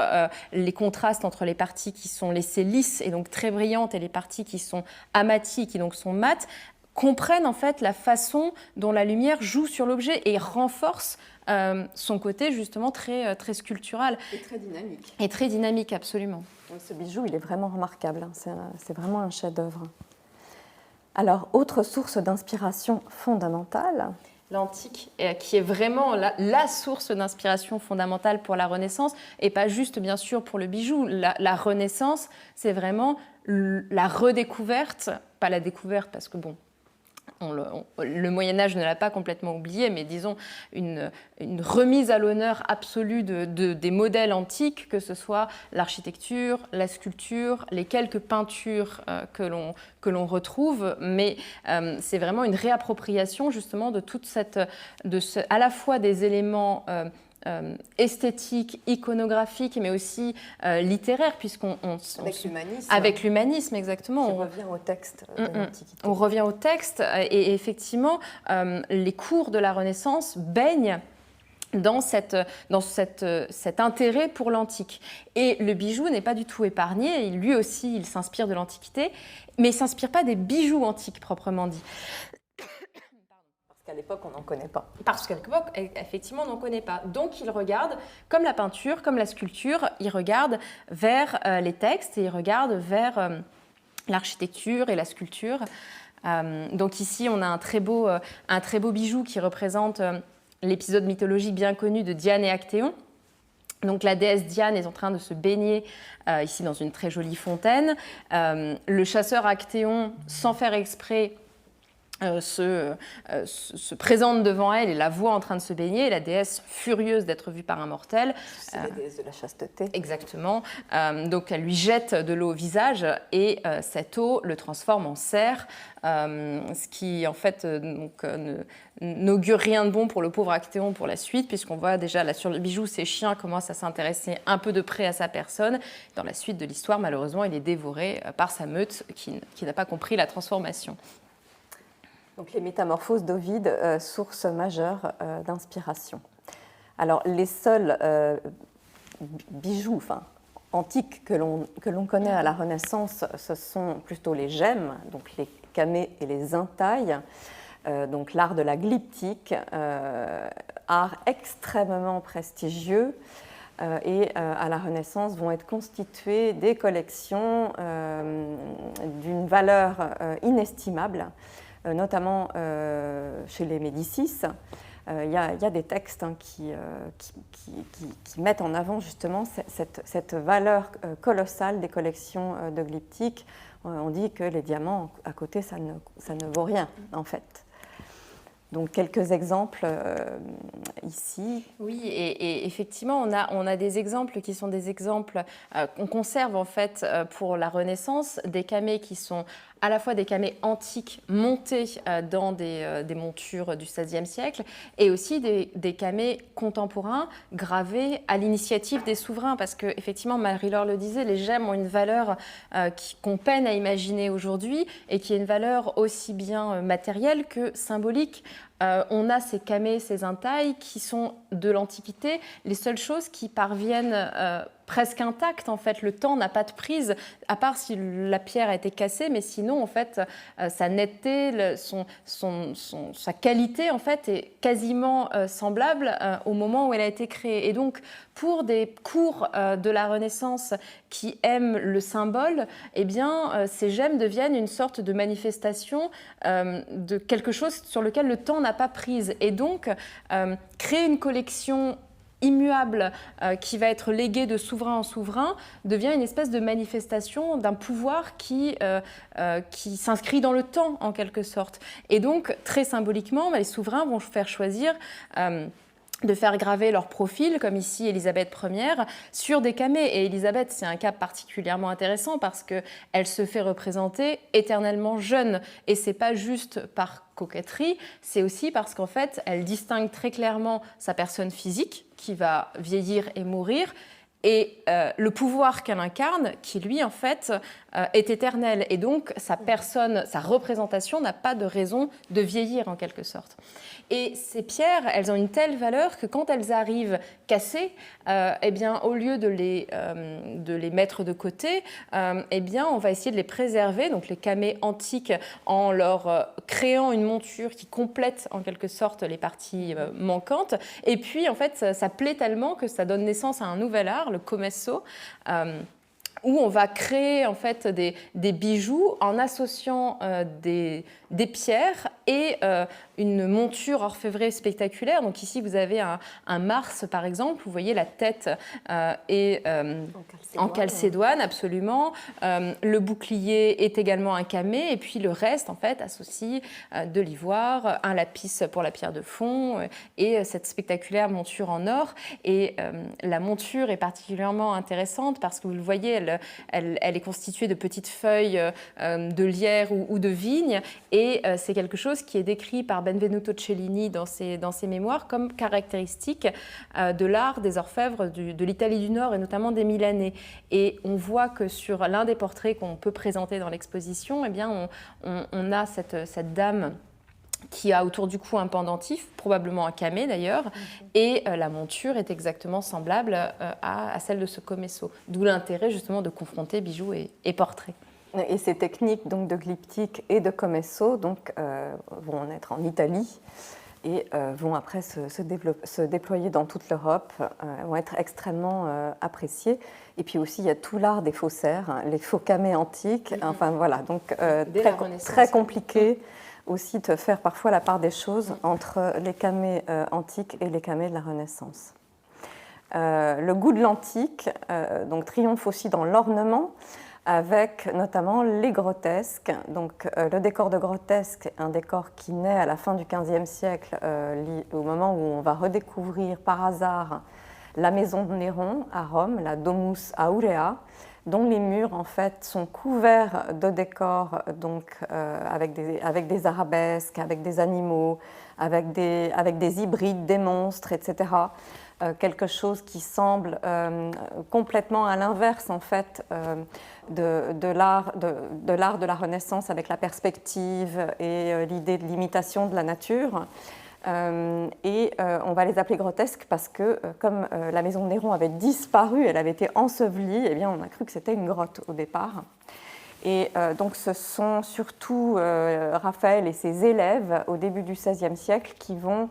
les contrastes entre les parties qui sont laissées lisses et donc très brillantes et les parties qui sont amaties, qui donc sont mates, comprennent en fait la façon dont la lumière joue sur l'objet et renforce son côté justement très, très sculptural.
Et très dynamique.
Et très dynamique, absolument.
Ce bijou, il est vraiment remarquable. C'est vraiment un chef-d'œuvre. Alors, autre source d'inspiration fondamentale.
L'antique, qui est vraiment la source d'inspiration fondamentale pour la Renaissance, et pas juste, bien sûr, pour le bijou. La Renaissance, c'est vraiment la redécouverte, pas la découverte, parce que bon, le Moyen-Âge ne l'a pas complètement oublié, mais disons une remise à l'honneur absolue des modèles antiques, que ce soit l'architecture, la sculpture, les quelques peintures que l'on retrouve, mais c'est vraiment une réappropriation justement de toute à la fois des éléments esthétique, iconographique, mais aussi littéraire, puisqu'on...
Avec l'humanisme.
Avec l'humanisme, exactement.
On revient au texte de l'Antiquité.
On revient au texte, et effectivement, les cours de la Renaissance baignent dans cet intérêt pour l'antique. Et le bijou n'est pas du tout épargné, lui aussi il s'inspire de l'Antiquité, mais il ne s'inspire pas des bijoux antiques proprement dit.
Parce qu'à l'époque on n'en connaît pas.
Parce qu'à l'époque, effectivement, on n'en connaît pas. Donc il regarde, comme la peinture, comme la sculpture, il regarde vers les textes et il regarde vers l'architecture et la sculpture. Donc ici on a un très beau bijou qui représente l'épisode mythologique bien connu de Diane et Actéon. Donc la déesse Diane est en train de se baigner ici dans une très jolie fontaine. Le chasseur Actéon, sans faire exprès, se présente devant elle et la voit en train de se baigner. Et la déesse, furieuse d'être vue par un mortel.
C'est la déesse de la chasteté.
Exactement. Donc elle lui jette de l'eau au visage et cette eau le transforme en cerf, ce qui en fait n'augure rien de bon pour le pauvre Actéon pour la suite, puisqu'on voit déjà là sur le bijou, ses chiens commencent à s'intéresser un peu de près à sa personne. Dans la suite de l'histoire, malheureusement, il est dévoré par sa meute qui n'a pas compris la transformation.
Donc les métamorphoses d'Ovide, source majeure d'inspiration. Alors les seuls bijoux antiques que l'on connaît à la Renaissance, ce sont plutôt les gemmes, donc les camées et les intailles, donc l'art de la glyptique, art extrêmement prestigieux, et à la Renaissance vont être constituées des collections d'une valeur inestimable, notamment chez les Médicis. Il y a des textes qui mettent en avant justement cette valeur colossale des collections de glyptique. On dit que les diamants à côté, ça ne vaut rien en fait. Donc quelques exemples ici.
Oui, et effectivement, on a des exemples qui sont des exemples qu'on conserve en fait pour la Renaissance, des camées qui sont à la fois des camées antiques montées dans des montures du XVIe siècle et aussi des camées contemporains gravés à l'initiative des souverains. Parce qu'effectivement, Marie-Laure le disait, les gemmes ont une valeur qu'on peine à imaginer aujourd'hui et qui est une valeur aussi bien matérielle que symbolique. On a ces camées, ces intailles qui sont de l'Antiquité les seules choses qui parviennent presque intactes. En fait, le temps n'a pas de prise, à part si la pierre a été cassée, mais sinon, en fait, sa netteté, sa qualité, en fait, est quasiment semblable au moment où elle a été créée. Et donc, pour des cours de la Renaissance qui aiment le symbole, eh bien, ces gemmes deviennent une sorte de manifestation de quelque chose sur lequel le temps n'a pas prise. Et donc, créer une collection immuable qui va être léguée de souverain en souverain devient une espèce de manifestation d'un pouvoir qui s'inscrit dans le temps en quelque sorte. Et donc, très symboliquement, les souverains vont faire choisir de faire graver leur profil, comme ici Élisabeth Ier, sur des camées. Et Élisabeth, c'est un cas particulièrement intéressant parce qu'elle se fait représenter éternellement jeune. Et ce n'est pas juste par coquetterie, c'est aussi parce qu'en fait, elle distingue très clairement sa personne physique, qui va vieillir et mourir, et le pouvoir qu'elle incarne, qui lui, en fait, est éternel. Et donc, sa personne, sa représentation n'a pas de raison de vieillir, en quelque sorte. Et ces pierres, elles ont une telle valeur que quand elles arrivent cassées, eh bien, au lieu de les mettre de côté, eh bien, on va essayer de les préserver, donc les camées antiques, en leur créant une monture qui complète en quelque sorte les parties manquantes. Et puis, en fait, ça plaît tellement que ça donne naissance à un nouvel art, le comesso, où on va créer en fait des bijoux en associant des pierres et une monture orfèvrée spectaculaire. Donc ici, vous avez un Mars, par exemple. Vous voyez la tête est en calcédoine, absolument. Le bouclier est également un camée. Et puis le reste, en fait, associe de l'ivoire, un lapis pour la pierre de fond et cette spectaculaire monture en or. Et la monture est particulièrement intéressante parce que vous le voyez, elle est constituée de petites feuilles de lierre ou de vigne. Et c'est quelque chose qui est décrit par Benvenuto Cellini dans ses mémoires comme caractéristique de l'art des orfèvres de l'Italie du Nord et notamment des Milanais. Et on voit que sur l'un des portraits qu'on peut présenter dans l'exposition, eh bien, on a cette dame qui a autour du cou un pendentif, probablement un camée d'ailleurs, et la monture est exactement semblable à celle de ce Comesso. D'où l'intérêt justement de confronter bijoux et portraits.
Et ces techniques donc, de glyptique et de Comesso vont naître en Italie et vont après se déployer dans toute l'Europe, vont être extrêmement appréciées. Et puis aussi, il y a tout l'art des faussaires, hein, les faux camées antiques, enfin voilà, donc très compliqué aussi de faire parfois la part des choses entre les camées antiques et les camées de la Renaissance. Le goût de l'antique donc, triomphe aussi dans l'ornement, avec notamment les grotesques. Donc, le décor de grotesque est un décor qui naît à la fin du XVe siècle, au moment où on va redécouvrir par hasard la maison de Néron à Rome, la Domus Aurea, dont les murs en fait sont couverts de décors donc, avec des arabesques, avec des animaux, avec des hybrides, des monstres, etc. Quelque chose qui semble complètement à l'inverse en fait de l'art de la Renaissance avec la perspective et l'idée de l'imitation de la nature. On va les appeler grotesques parce que comme la maison de Néron avait disparu, elle avait été ensevelie, eh bien on a cru que c'était une grotte au départ. Et donc ce sont surtout Raphaël et ses élèves au début du XVIe siècle qui vont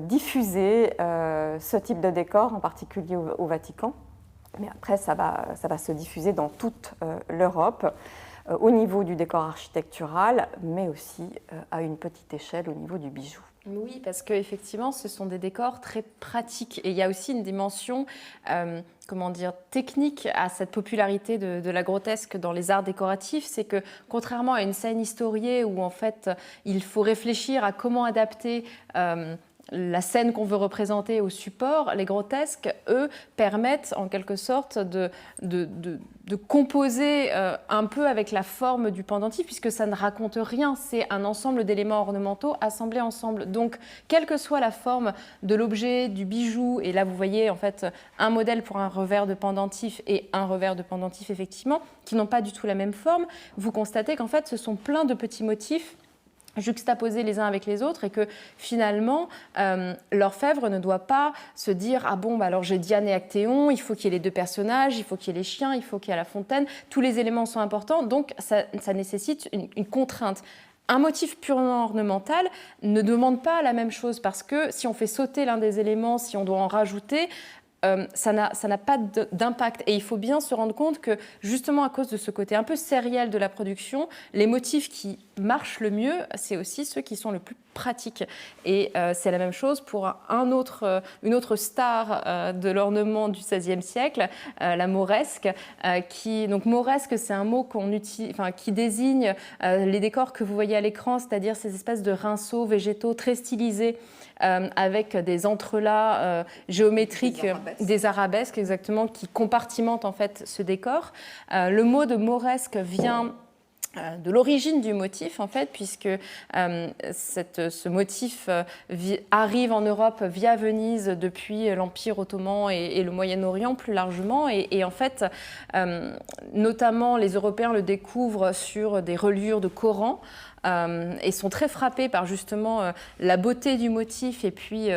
diffuser ce type de décor, en particulier au Vatican. Mais après, ça va se diffuser dans toute l'Europe, au niveau du décor architectural, mais aussi à une petite échelle au niveau du bijou.
Oui, parce qu'effectivement, ce sont des décors très pratiques. Et il y a aussi une dimension technique à cette popularité de la grotesque dans les arts décoratifs. C'est que, contrairement à une scène historiée où, en fait, il faut réfléchir à comment adapter la scène qu'on veut représenter au support, les grotesques, eux, permettent en quelque sorte de composer un peu avec la forme du pendentif, puisque ça ne raconte rien, c'est un ensemble d'éléments ornementaux assemblés ensemble. Donc, quelle que soit la forme de l'objet, du bijou, et là vous voyez en fait un modèle pour un revers de pendentif et un revers de pendentif effectivement, qui n'ont pas du tout la même forme, vous constatez qu'en fait ce sont plein de petits motifs juxtaposés les uns avec les autres et que finalement l'orfèvre ne doit pas se dire ah bon bah alors j'ai Diane et Actéon, il faut qu'il y ait les deux personnages, il faut qu'il y ait les chiens, il faut qu'il y ait la fontaine, tous les éléments sont importants donc ça nécessite une contrainte. Un motif purement ornemental ne demande pas la même chose parce que si on fait sauter l'un des éléments, si on doit en rajouter, ça n'a pas d'impact. Et il faut bien se rendre compte que, justement à cause de ce côté un peu sériel de la production, les motifs qui marchent le mieux, c'est aussi ceux qui sont le plus pratiques. Et c'est la même chose pour une autre star de l'ornement du XVIe siècle, la mauresque. Donc mauresque, c'est un mot qui désigne les décors que vous voyez à l'écran, c'est-à-dire ces espèces de rinceaux végétaux très stylisés, avec des entrelacs géométriques, des arabesques exactement, qui compartimentent en fait ce décor. Le mot de mauresque vient de l'origine du motif en fait, puisque ce motif arrive en Europe via Venise depuis l'Empire ottoman et le Moyen-Orient plus largement, et en fait notamment les Européens le découvrent sur des reliures de Coran. Et sont très frappés par justement la beauté du motif et puis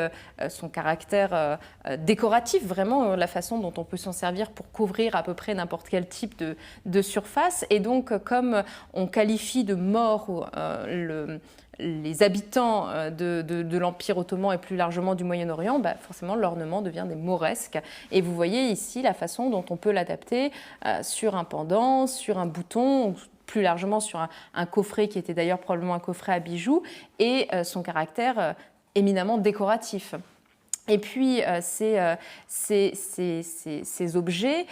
son caractère décoratif, vraiment la façon dont on peut s'en servir pour couvrir à peu près n'importe quel type de surface. Et donc, comme on qualifie de mort les habitants de l'Empire ottoman et plus largement du Moyen-Orient, bah forcément l'ornement devient des mauresques. Et vous voyez ici la façon dont on peut l'adapter sur un pendant, sur un bouton, plus largement sur un coffret qui était d'ailleurs probablement un coffret à bijoux, et son caractère éminemment décoratif. Et puis ces objets,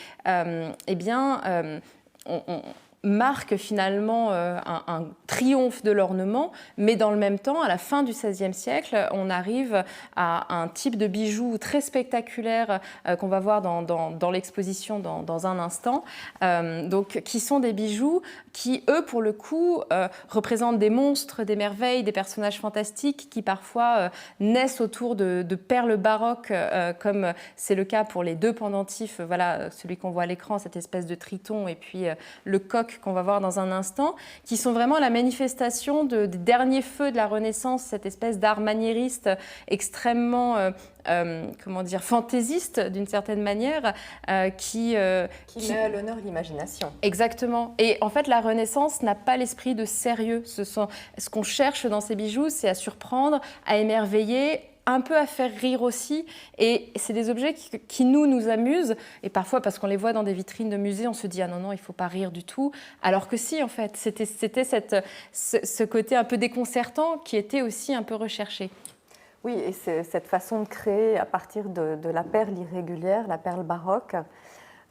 marque finalement un triomphe de l'ornement, mais dans le même temps, à la fin du XVIe siècle, on arrive à un type de bijoux très spectaculaire qu'on va voir dans l'exposition dans un instant, donc, qui sont des bijoux qui, eux, pour le coup, représentent des monstres, des merveilles, des personnages fantastiques qui parfois naissent autour de perles baroques, comme c'est le cas pour les deux pendentifs, voilà, celui qu'on voit à l'écran, cette espèce de triton, et puis le coq blocs qu'on va voir dans un instant, qui sont vraiment la manifestation des derniers feux de la Renaissance, cette espèce d'art maniériste extrêmement comment dire, fantaisiste d'une certaine manière, qui
met à l'honneur l'imagination.
Exactement. Et en fait, la Renaissance n'a pas l'esprit de sérieux. Ce qu'on cherche dans ces bijoux, c'est à surprendre, à émerveiller, un peu à faire rire aussi. Et c'est des objets qui nous amusent. Et parfois, parce qu'on les voit dans des vitrines de musées, on se dit « Ah non, non, il ne faut pas rire du tout ». Alors que si, en fait, c'était ce côté un peu déconcertant qui était aussi un peu recherché.
Oui, et c'est cette façon de créer à partir de la perle irrégulière, la perle baroque,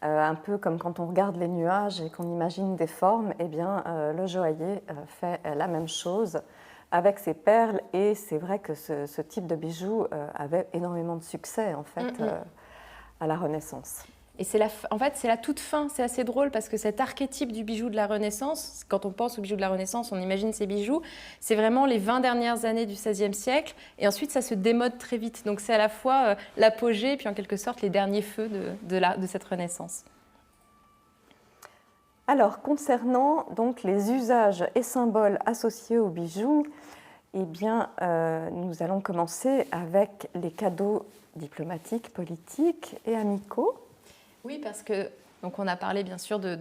un peu comme quand on regarde les nuages et qu'on imagine des formes, eh bien, le joaillier fait la même chose avec ses perles. Et c'est vrai que ce type de bijoux avait énormément de succès, en fait, à la Renaissance.
Et en fait, c'est la toute fin. C'est assez drôle parce que cet archétype du bijou de la Renaissance, quand on pense au bijou de la Renaissance, on imagine ces bijoux, c'est vraiment les 20 dernières années du XVIe siècle. Et ensuite, ça se démode très vite. Donc, c'est à la fois l'apogée et puis en quelque sorte les derniers feux de cette Renaissance.
Alors, concernant donc, les usages et symboles associés aux bijoux, eh bien, nous allons commencer avec les cadeaux diplomatiques, politiques et amicaux.
Oui, parce que donc on a parlé bien sûr de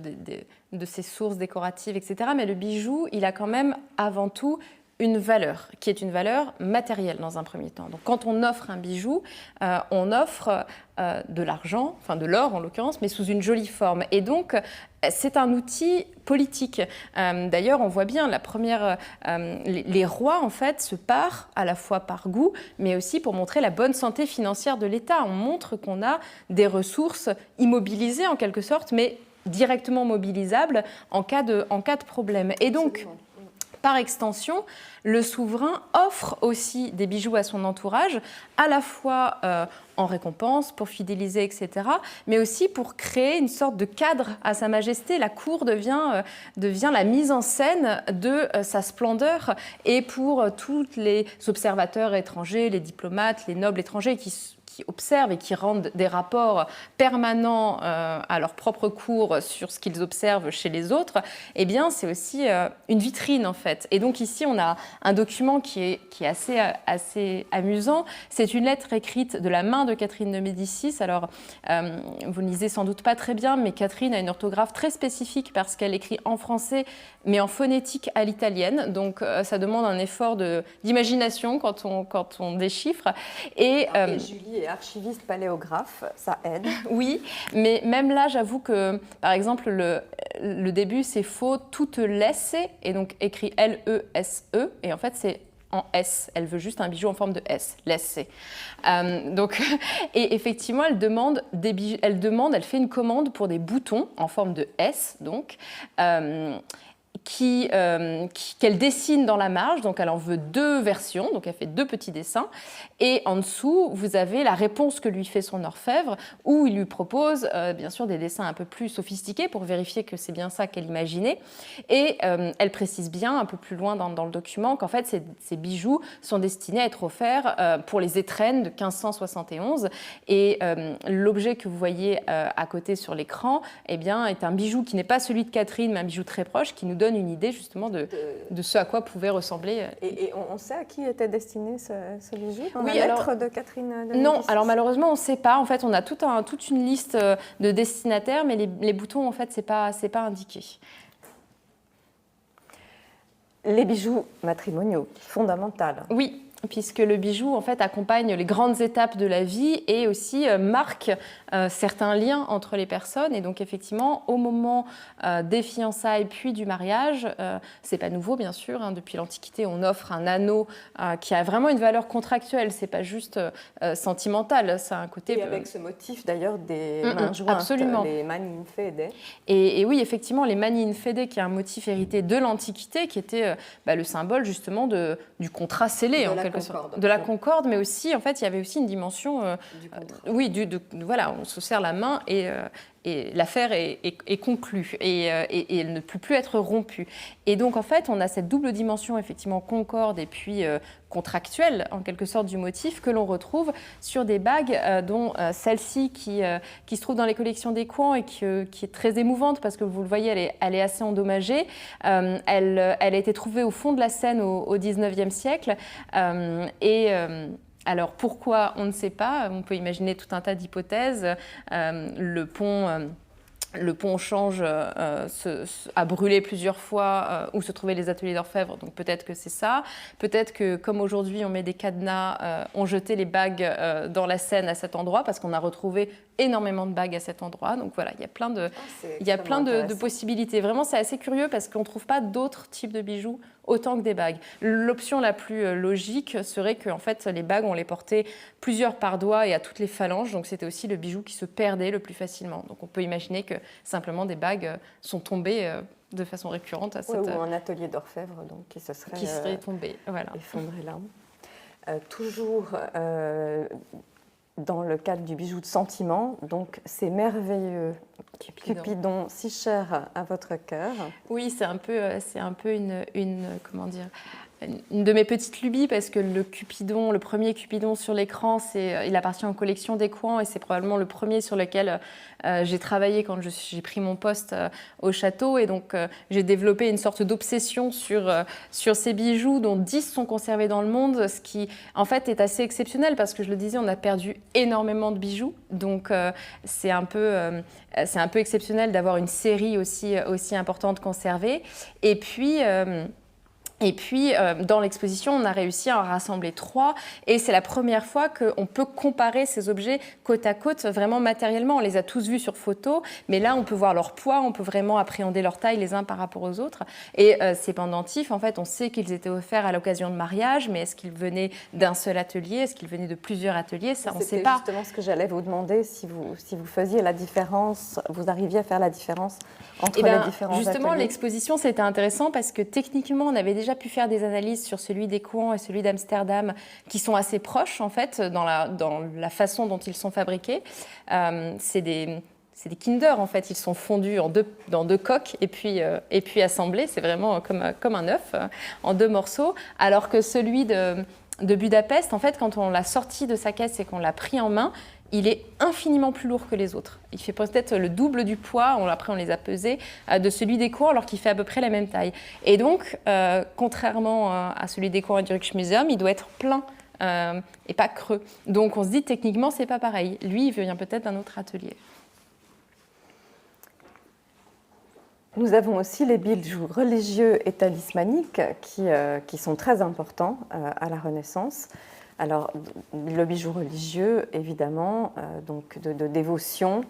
ces sources décoratives, etc. Mais le bijou, il a quand même avant tout une valeur, qui est une valeur matérielle dans un premier temps. Donc quand on offre un bijou, on offre de l'argent, enfin de l'or en l'occurrence, mais sous une jolie forme. Et donc c'est un outil politique. D'ailleurs, on voit bien les rois en fait se parent à la fois par goût, mais aussi pour montrer la bonne santé financière de l'État. On montre qu'on a des ressources immobilisées en quelque sorte, mais directement mobilisables en cas de problème. Et donc, par extension, le souverain offre aussi des bijoux à son entourage, à la fois en récompense, pour fidéliser, etc., mais aussi pour créer une sorte de cadre à Sa Majesté. La cour devient la mise en scène de sa splendeur. Et pour tous les observateurs étrangers, les diplomates, les nobles étrangers qui observent et qui rendent des rapports permanents à leur propre cour sur ce qu'ils observent chez les autres, eh bien, c'est aussi une vitrine, en fait. Et donc ici, on a un document qui est assez amusant. C'est une lettre écrite de la main de Catherine de Médicis. Alors, vous ne lisez sans doute pas très bien, mais Catherine a une orthographe très spécifique parce qu'elle écrit en français, mais en phonétique à l'italienne. Donc, ça demande un effort d'imagination quand on déchiffre. Et
Julie est archiviste paléographe, ça aide.
Oui, mais même là, j'avoue que, par exemple, le début, c'est faux, toute laisse, et donc écrit L-E-S-E, et en fait, c'est en S. Elle veut juste un bijou en forme de S, laisse. Et effectivement, elle fait une commande pour des boutons en forme de S, donc, qu'elle dessine dans la marge, donc elle en veut 2 versions, donc elle fait 2 petits dessins, et en dessous, vous avez la réponse que lui fait son orfèvre, où il lui propose bien sûr des dessins un peu plus sophistiqués pour vérifier que c'est bien ça qu'elle imaginait, et elle précise bien un peu plus loin dans le document qu'en fait ces bijoux sont destinés à être offerts pour les étrennes de 1571, et l'objet que vous voyez à côté sur l'écran, eh bien, est un bijou qui n'est pas celui de Catherine, mais un bijou très proche, qui nous donne une idée justement de ce à quoi pouvait ressembler.
Et on sait à qui était destiné ce bijou dans
oui,
la lettre de Catherine de Médicis?
Non, alors malheureusement on ne sait pas. En fait, on a toute une liste de destinataires, mais les boutons en fait c'est pas indiqué.
Les bijoux matrimoniaux, fondamental.
Oui. Puisque le bijou en fait accompagne les grandes étapes de la vie et aussi marque certains liens entre les personnes. Et donc effectivement, au moment des fiançailles puis du mariage, c'est pas nouveau bien sûr. Hein, depuis l'Antiquité, on offre un anneau qui a vraiment une valeur contractuelle. C'est pas juste sentimental. Ça a un côté.
Et avec ce motif d'ailleurs des mains jointes,
absolument.
Les mani infede.
Et oui, effectivement, les mani infede, qui est un motif hérité de l'Antiquité, qui était le symbole justement du contrat scellé. De la concorde, mais aussi, en fait, il y avait aussi une dimension...
du contrat.
Oui, voilà, on se serre la main et l'affaire est conclue et elle ne peut plus être rompue. Et donc, en fait, on a cette double dimension, effectivement, concorde et puis contractuelle, en quelque sorte, du motif que l'on retrouve sur des bagues dont celle-ci qui se trouve dans les collections d'Écouen et qui est très émouvante parce que vous le voyez, elle est assez endommagée. Elle a été trouvée au fond de la Seine au XIXe siècle. Alors pourquoi, on ne sait pas, on peut imaginer tout un tas d'hypothèses. Le pont Change a brûlé plusieurs fois où se trouvaient les ateliers d'orfèvre, donc peut-être que c'est ça. Peut-être que comme aujourd'hui on met des cadenas, on jetait les bagues dans la Seine à cet endroit parce qu'on a retrouvé énormément de bagues à cet endroit. Donc voilà, il y a plein de possibilités. Vraiment, c'est assez curieux parce qu'on ne trouve pas d'autres types de bijoux autant que des bagues. L'option la plus logique serait que en fait, les bagues, on les portait plusieurs par doigt et à toutes les phalanges. Donc c'était aussi le bijou qui se perdait le plus facilement. Donc on peut imaginer que simplement des bagues sont tombées de façon récurrente à cette...
ou un atelier d'orfèvre donc, qui
serait tombé, voilà.
Effondré là. Toujours dans le cadre du bijou de sentiment, donc ces merveilleux Cupidon si cher à votre cœur.
Oui, c'est un peu comment dire, une de mes petites lubies parce que le Cupidon, le premier Cupidon sur l'écran, il appartient aux collections d'Écouen et c'est probablement le premier sur lequel j'ai travaillé quand j'ai pris mon poste au château et donc j'ai développé une sorte d'obsession sur ces bijoux dont 10 sont conservés dans le monde, ce qui en fait est assez exceptionnel parce que je le disais, on a perdu énormément de bijoux, donc c'est un peu exceptionnel d'avoir une série aussi importante conservée. Et puis, dans l'exposition, on a réussi à en rassembler 3 et c'est la première fois qu'on peut comparer ces objets côte à côte, vraiment matériellement. On les a tous vus sur photo, mais là, on peut voir leur poids, on peut vraiment appréhender leur taille les uns par rapport aux autres. Et ces pendentifs, en fait, on sait qu'ils étaient offerts à l'occasion de mariage, mais est-ce qu'ils venaient d'un seul atelier? Est-ce qu'ils venaient de plusieurs ateliers? Ça, on ne sait pas.
C'est justement ce que j'allais vous demander, si vous faisiez la différence, vous arriviez à faire la différence entre les différents
justement,
ateliers.
l'exposition, c'était intéressant parce que techniquement, on avait déjà pu faire des analyses sur celui d'Écouen et celui d'Amsterdam qui sont assez proches, en fait, dans la façon dont ils sont fabriqués. C'est des Kinder, en fait. Ils sont fondus dans 2 coques et puis assemblés. C'est vraiment comme un œuf, en 2 morceaux. Alors que celui de Budapest, en fait, quand on l'a sorti de sa caisse et qu'on l'a pris en main, il est infiniment plus lourd que les autres. Il fait peut-être le double du poids, après on les a pesés, de celui d'Écouen, alors qu'il fait à peu près la même taille. Et donc, contrairement à celui d'Écouen et du Rijksmuseum, il doit être plein et pas creux. Donc on se dit techniquement, c'est pas pareil. Lui, il vient peut-être d'un autre atelier.
Nous avons aussi les bijoux religieux et talismaniques qui sont très importants à la Renaissance. Alors, le bijou religieux, évidemment, donc de dévotion.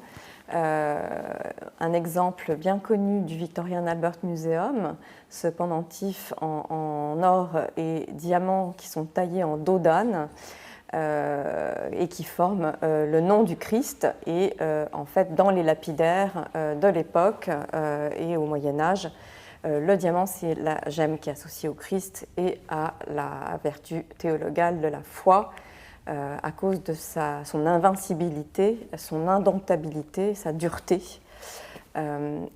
Un exemple bien connu du Victorian Albert Museum, ce pendentif en or et diamant qui sont taillés en dos d'âne et qui forment le nom du Christ. Et en fait, dans les lapidaires de l'époque et au Moyen-Âge, le diamant, c'est la gemme qui est associée au Christ et à la vertu théologale de la foi à cause de son invincibilité, son indomptabilité, sa dureté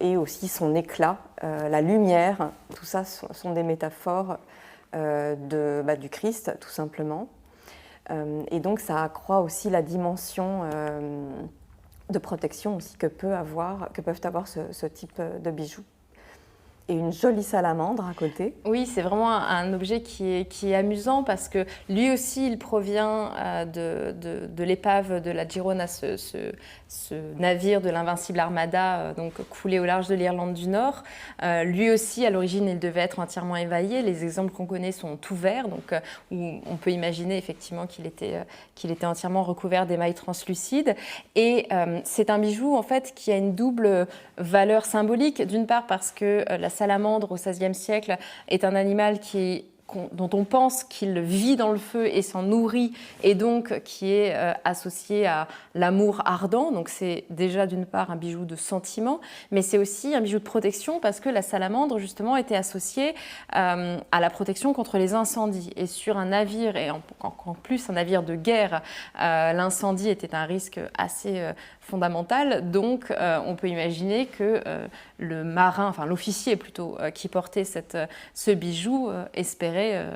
et aussi son éclat, la lumière. Tout ça sont des métaphores du Christ, tout simplement. Et donc, ça accroît aussi la dimension de protection aussi que peuvent avoir ce type de bijoux. Et une jolie salamandre à côté.
Oui, c'est vraiment un objet qui est amusant parce que lui aussi, il provient de l'épave de la Girona, ce navire de l'invincible Armada, donc coulé au large de l'Irlande du Nord. Lui aussi, à l'origine, il devait être entièrement émaillé. Les exemples qu'on connaît sont tout verts, donc où on peut imaginer effectivement qu'il était entièrement recouvert d'émail translucide. Et c'est un bijou en fait qui a une double valeur symbolique. D'une part parce que la salamandre au XVIe siècle est un animal dont on pense qu'il vit dans le feu et s'en nourrit et donc qui est associé à l'amour ardent. Donc c'est déjà d'une part un bijou de sentiment, mais c'est aussi un bijou de protection parce que la salamandre justement était associée à la protection contre les incendies. Et sur un navire, et en plus un navire de guerre, l'incendie était un risque assez fondamentale. Donc, on peut imaginer que le marin, enfin l'officier plutôt, qui portait ce bijou espérait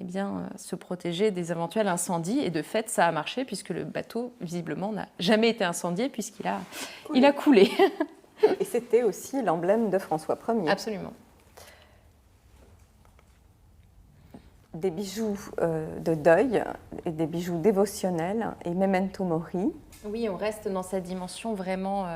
eh bien, se protéger des éventuels incendies. Et de fait, ça a marché puisque le bateau, visiblement, n'a jamais été incendié puisqu'il a coulé.
Et c'était aussi l'emblème de François Ier.
Absolument.
Des bijoux de deuil, et des bijoux dévotionnels et memento mori.
Oui, on reste dans cette dimension vraiment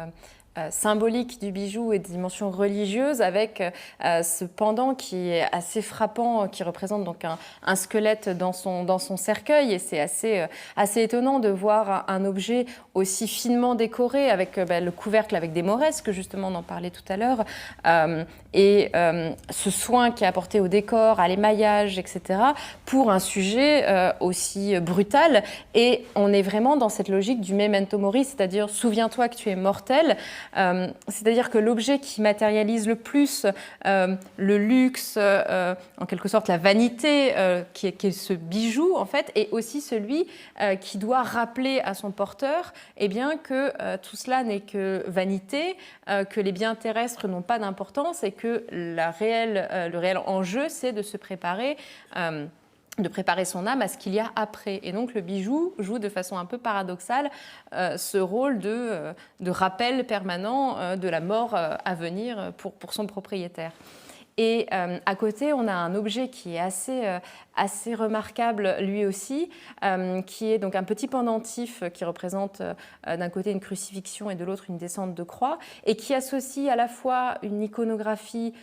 symbolique du bijou et dimension religieuse avec ce pendant qui est assez frappant, qui représente donc un squelette dans son cercueil. Et c'est assez étonnant de voir un objet aussi finement décoré avec le couvercle avec des mauresques, justement on en parlait tout à l'heure, et ce soin qui est apporté au décor, à l'émaillage, etc., pour un sujet aussi brutal. Et on est vraiment dans cette logique du memento mori, c'est-à-dire souviens-toi que tu es mortel. C'est-à-dire que l'objet qui matérialise le plus le luxe, en quelque sorte la vanité, qui est ce bijou, en fait, est aussi celui qui doit rappeler à son porteur eh bien, que tout cela n'est que vanité, que les biens terrestres n'ont pas d'importance et que le réel enjeu, c'est de se préparer de préparer son âme à ce qu'il y a après. Et donc le bijou joue de façon un peu paradoxale ce rôle de rappel permanent de la mort à venir pour son propriétaire. Et à côté, on a un objet qui est assez remarquable lui aussi, qui est donc un petit pendentif qui représente d'un côté une crucifixion et de l'autre une descente de croix, et qui associe à la fois une iconographie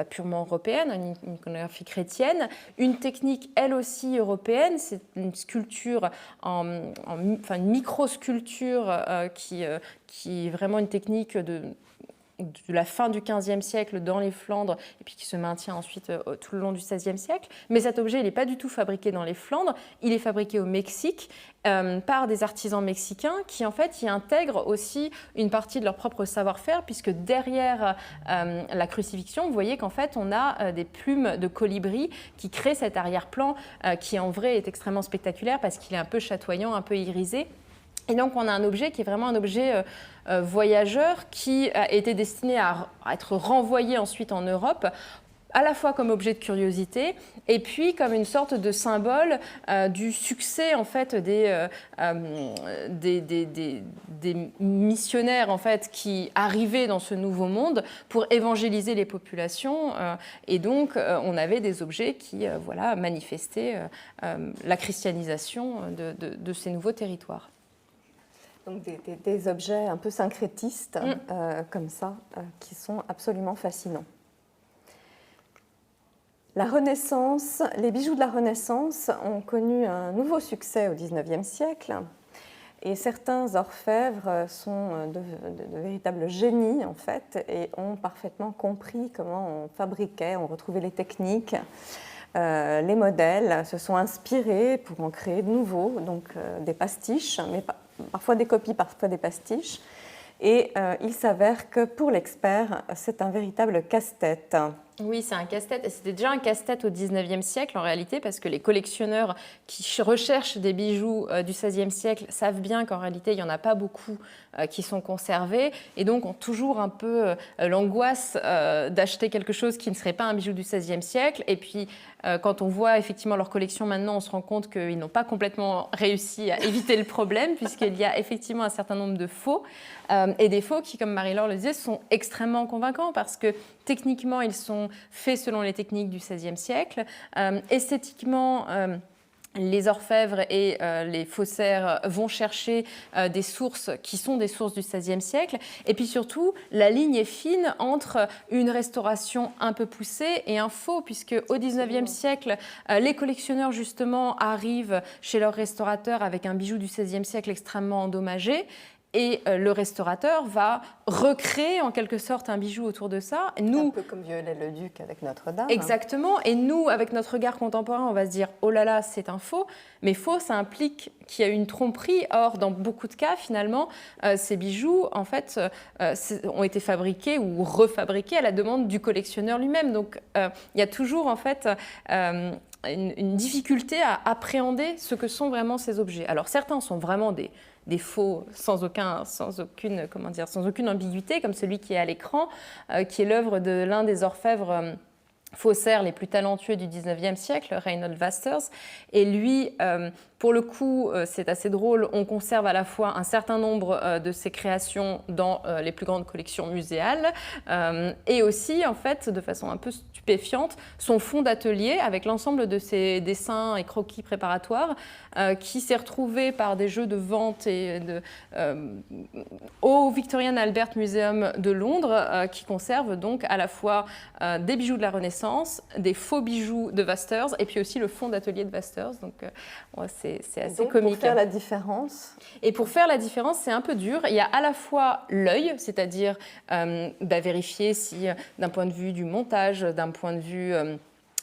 purement européenne, une iconographie chrétienne, une technique elle aussi européenne, c'est une sculpture, une micro-sculpture qui est vraiment une technique de la fin du XVe siècle dans les Flandres et puis qui se maintient ensuite tout le long du XVIe siècle. Mais cet objet, il n'est pas du tout fabriqué dans les Flandres, il est fabriqué au Mexique par des artisans mexicains qui en fait y intègrent aussi une partie de leur propre savoir-faire puisque derrière la crucifixion, vous voyez qu'en fait on a des plumes de colibri qui créent cet arrière-plan qui en vrai est extrêmement spectaculaire parce qu'il est un peu chatoyant, un peu irisé. Et donc, on a un objet qui est vraiment un objet voyageur qui a été destiné à être renvoyé ensuite en Europe, à la fois comme objet de curiosité et puis comme une sorte de symbole du succès en fait des missionnaires en fait qui arrivaient dans ce nouveau monde pour évangéliser les populations et donc on avait des objets qui manifestaient la christianisation de ces nouveaux territoires.
Donc des objets un peu syncrétistes, comme ça, qui sont absolument fascinants. La Renaissance, les bijoux de la Renaissance ont connu un nouveau succès au XIXe siècle. Et certains orfèvres sont de véritables génies, en fait, et ont parfaitement compris comment on fabriquait, on retrouvait les techniques. Les modèles se sont inspirés pour en créer de nouveaux, donc des pastiches, mais parfois des copies, parfois des pastiches. Et il s'avère que pour l'expert, c'est un véritable casse-tête.
Oui, c'est un casse-tête. Et c'était déjà un casse-tête au XIXe siècle en réalité, parce que les collectionneurs qui recherchent des bijoux du XVIe siècle savent bien qu'en réalité, il n'y en a pas beaucoup qui sont conservés, et donc ont toujours un peu l'angoisse d'acheter quelque chose qui ne serait pas un bijou du XVIe siècle. Et puis, quand on voit effectivement leur collection maintenant, on se rend compte qu'ils n'ont pas complètement réussi à éviter le problème, puisqu'il y a effectivement un certain nombre de faux, et des faux qui, comme Marie-Laure le disait, sont extrêmement convaincants, parce que techniquement, ils sont faits selon les techniques du XVIe siècle. Esthétiquement, les orfèvres et les faussaires vont chercher des sources qui sont des sources du XVIe siècle. Et puis surtout, la ligne est fine entre une restauration un peu poussée et un faux, puisque au XIXe siècle, les collectionneurs justement arrivent chez leurs restaurateurs avec un bijou du XVIe siècle extrêmement endommagé. Et le restaurateur va recréer en quelque sorte un bijou autour de ça.
Un peu comme Viollet-le-Duc avec Notre-Dame.
Exactement. Et nous, avec notre regard contemporain, on va se dire « Oh là là, c'est un faux ». Mais faux, ça implique qu'il y a une tromperie. Or, dans beaucoup de cas, finalement, ces bijoux, en fait, ont été fabriqués ou refabriqués à la demande du collectionneur lui-même. Donc, il y a toujours, en fait, une difficulté à appréhender ce que sont vraiment ces objets. Alors certains sont vraiment des faux sans aucune ambiguïté, comme celui qui est à l'écran, qui est l'œuvre de l'un des orfèvres faussaires les plus talentueux du 19e siècle, Reinhold Wasters. Et lui, pour le coup, c'est assez drôle, on conserve à la fois un certain nombre de ses créations dans les plus grandes collections muséales et aussi, en fait, de façon un peu stupéfiante, son fonds d'atelier avec l'ensemble de ses dessins et croquis préparatoires qui s'est retrouvé par des jeux de vente au Victorian Albert Museum de Londres qui conserve donc à la fois des bijoux de la Renaissance, des faux bijoux de Wasters et puis aussi le fonds d'atelier de Wasters. Donc c'est assez
donc,
comique.
Pour faire la différence.
Et pour faire la différence, c'est un peu dur. Il y a à la fois l'œil, c'est-à-dire vérifier si d'un point de vue du montage, d'un point de vue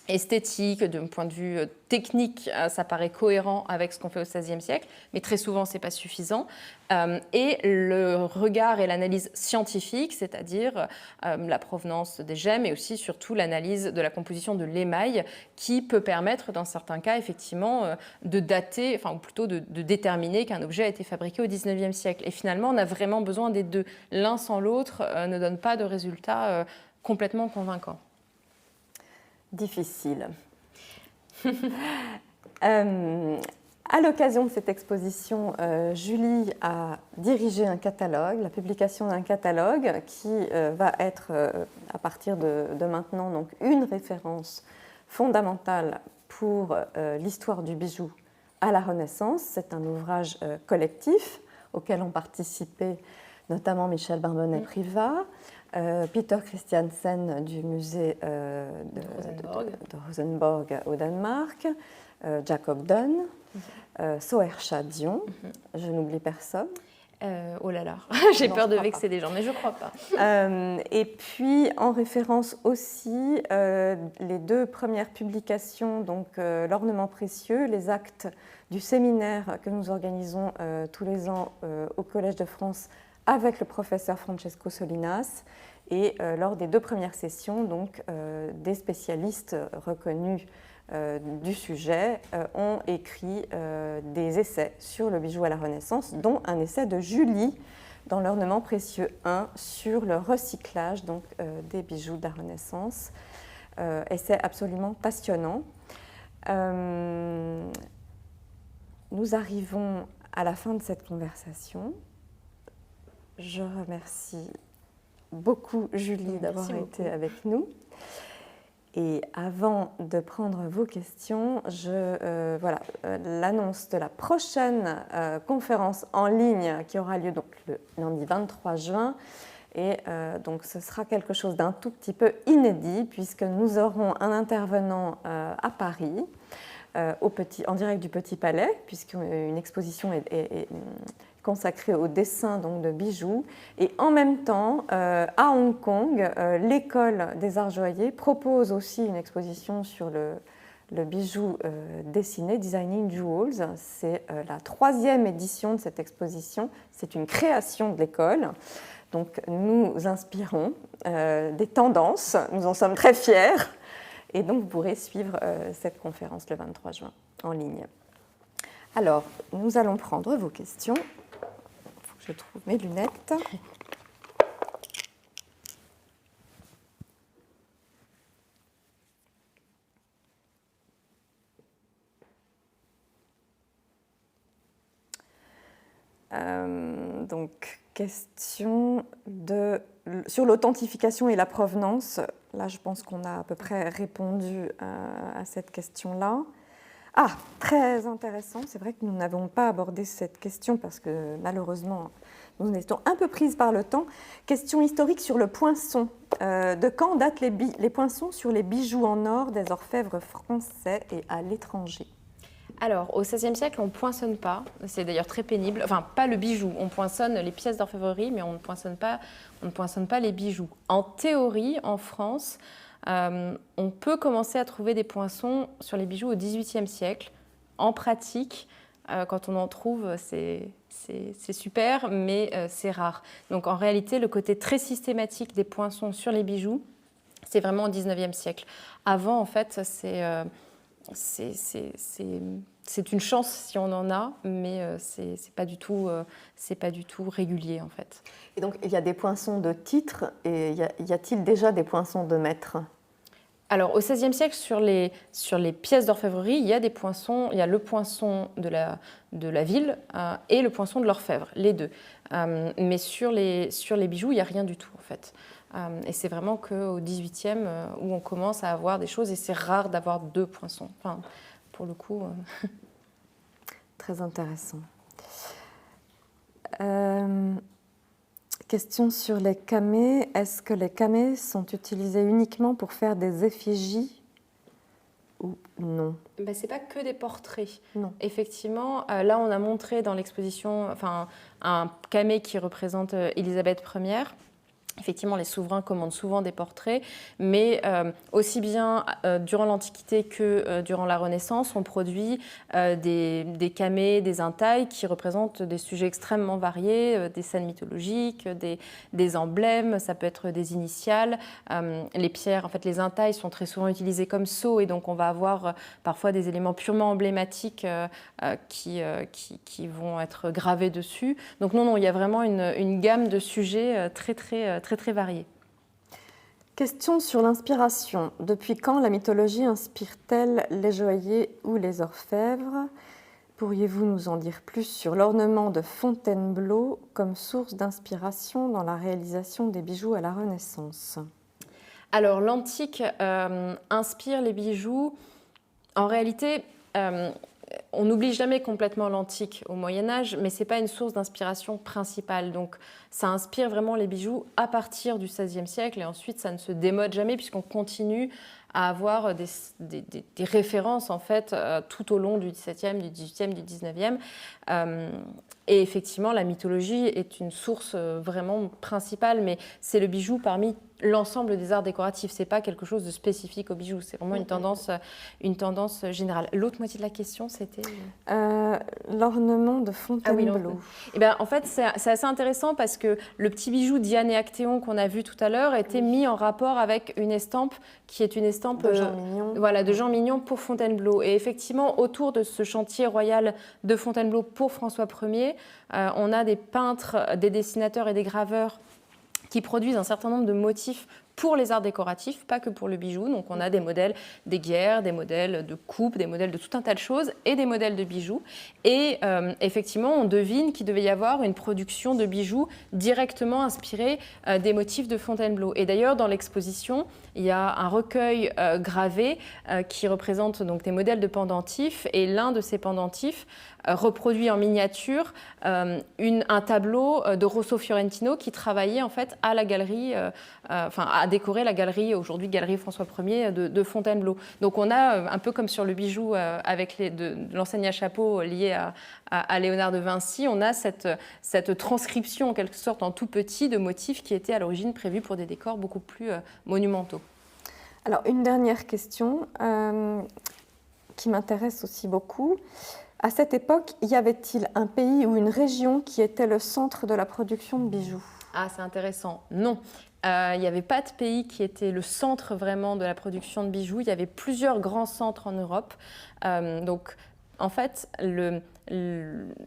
esthétique, d'un point de vue technique, ça paraît cohérent avec ce qu'on fait au XVIe siècle, mais très souvent, ce n'est pas suffisant. Et le regard et l'analyse scientifique, c'est-à-dire la provenance des gemmes et aussi surtout l'analyse de la composition de l'émail qui peut permettre, dans certains cas, effectivement, de dater, enfin, ou plutôt de déterminer qu'un objet a été fabriqué au XIXe siècle. Et finalement, on a vraiment besoin des deux. L'un sans l'autre ne donne pas de résultat complètement convaincant.
Difficile. À l'occasion de cette exposition, Julie a dirigé un catalogue, la publication d'un catalogue qui va être, à partir de maintenant, donc une référence fondamentale pour l'histoire du bijou à la Renaissance. C'est un ouvrage collectif auquel ont participé notamment Michel Barbonnet-Privat, Peter Christiansen du musée de Rosenborg au Danemark, Jacob Dunn, Sohercha Dion, je n'oublie personne.
Oh là là, j'ai peur de vexer des gens, mais je ne crois pas.
Et puis, en référence aussi, les deux premières publications, donc l'ornement précieux, les actes du séminaire que nous organisons tous les ans au Collège de France avec le professeur Francesco Solinas, et lors des deux premières sessions, donc, des spécialistes reconnus du sujet ont écrit des essais sur le bijou à la Renaissance, dont un essai de Julie dans l'ornement précieux 1 sur le recyclage donc, des bijoux de la Renaissance. Essai absolument passionnant. Nous arrivons à la fin de cette conversation. Je remercie beaucoup Julie d'avoir été avec nous. Et avant de prendre vos questions, l'annonce de la prochaine conférence en ligne qui aura lieu donc, le lundi 23 juin. Et donc ce sera quelque chose d'un tout petit peu inédit puisque nous aurons un intervenant à Paris, en direct du Petit Palais, puisqu'une exposition est consacrée au dessin donc, de bijoux. Et en même temps, à Hong Kong, l'école des arts joailliers propose aussi une exposition sur le bijou dessiné, Designing Jewels. C'est la 3e édition de cette exposition. C'est une création de l'école. Donc nous inspirons des tendances, nous en sommes très fiers. Et donc vous pourrez suivre cette conférence le 23 juin en ligne. Alors, nous allons prendre vos questions. Il faut que je trouve mes lunettes. Donc, question sur l'authentification et la provenance. Là, je pense qu'on a à peu près répondu à cette question-là. Ah, très intéressant. C'est vrai que nous n'avons pas abordé cette question parce que malheureusement, nous étions un peu prises par le temps. Question historique sur le poinçon. De quand datent les poinçons sur les bijoux en or des orfèvres français et à l'étranger ?
Alors, au XVIe siècle, on ne poinçonne pas. C'est d'ailleurs très pénible. Enfin, pas le bijou. On poinçonne les pièces d'orfèvrerie, mais on ne poinçonne pas les bijoux. En théorie, en France, on peut commencer à trouver des poinçons sur les bijoux au XVIIIe siècle. En pratique, quand on en trouve, c'est super, mais c'est rare. Donc, en réalité, le côté très systématique des poinçons sur les bijoux, c'est vraiment au XIXe siècle. Avant, en fait, c'est une chance si on en a, mais c'est pas du tout régulier en fait.
Et donc il y a des poinçons de titre et y a-t-il déjà des poinçons de maître?
Alors, au XVIe siècle, sur les pièces d'orfèvrerie, il y a des poinçons. Il y a le poinçon de la ville et le poinçon de l'orfèvre, les deux. Mais sur les bijoux, il n'y a rien du tout, en fait. Et c'est vraiment qu'au XVIIIe où on commence à avoir des choses, et c'est rare d'avoir deux poinçons. Enfin, pour le coup...
Très intéressant. Question sur les camées. Est-ce que les camées sont utilisées uniquement pour faire des effigies ou non?
Ben, ce n'est pas que des portraits.
Non.
Effectivement, là, on a montré dans l'exposition un camée qui représente Élisabeth Ier. Effectivement, les souverains commandent souvent des portraits, mais aussi bien durant l'Antiquité que durant la Renaissance, on produit des camées, des intailles qui représentent des sujets extrêmement variés, des scènes mythologiques, des emblèmes, ça peut être des initiales. Les pierres, en fait, les intailles sont très souvent utilisées comme sceaux, et donc on va avoir parfois des éléments purement emblématiques qui vont être gravés dessus. Donc non, il y a vraiment une gamme de sujets très variés.
Question sur l'inspiration. Depuis quand la mythologie inspire-t-elle les joailliers ou les orfèvres? Pourriez-vous nous en dire plus sur l'ornement de Fontainebleau comme source d'inspiration dans la réalisation des bijoux à la Renaissance?
Alors, l'antique inspire les bijoux. En réalité, on n'oublie jamais complètement l'antique au Moyen-Âge, mais ce n'est pas une source d'inspiration principale. Donc, ça inspire vraiment les bijoux à partir du XVIe siècle, et ensuite, ça ne se démode jamais puisqu'on continue à avoir des références en fait tout au long du XVIIe, du XVIIIe, du XIXe. Et effectivement, la mythologie est une source vraiment principale, mais c'est le bijou parmi l'ensemble des arts décoratifs. C'est pas quelque chose de spécifique au bijou, c'est vraiment une tendance générale. L'autre moitié de la question, c'était
l'ornement de Fontainebleau.
Ah oui, et bien, en fait, c'est assez intéressant parce que le petit bijou Diane et Actéon qu'on a vu tout à l'heure était mis en rapport avec une estampe qui est une estampe
de Jean Mignon.
Voilà, de Jean Mignon pour Fontainebleau. Et effectivement, autour de ce chantier royal de Fontainebleau pour François Ier, on a des peintres, des dessinateurs et des graveurs qui produisent un certain nombre de motifs pour les arts décoratifs, pas que pour le bijou. Donc on a des modèles d'aiguières, des modèles de coupes, des modèles de tout un tas de choses et des modèles de bijoux. Et effectivement, on devine qu'il devait y avoir une production de bijoux directement inspirée des motifs de Fontainebleau. Et d'ailleurs, dans l'exposition, il y a un recueil gravé qui représente donc des modèles de pendentifs, et l'un de ces pendentifs reproduit en miniature un tableau de Rosso Fiorentino qui travaillait en fait à la galerie, à décorer la galerie, aujourd'hui galerie François Ier de Fontainebleau. Donc on a un peu comme sur le bijou avec de l'enseigne à chapeau liée à Léonard de Vinci, on a cette transcription en quelque sorte en tout petit de motifs qui étaient à l'origine prévus pour des décors beaucoup plus monumentaux.
Alors une dernière question qui m'intéresse aussi beaucoup. À cette époque, y avait-il un pays ou une région qui était le centre de la production de bijoux?
Ah, c'est intéressant. Non. Il n'y avait pas de pays qui était le centre vraiment de la production de bijoux. Il y avait plusieurs grands centres en Europe. Donc, en fait,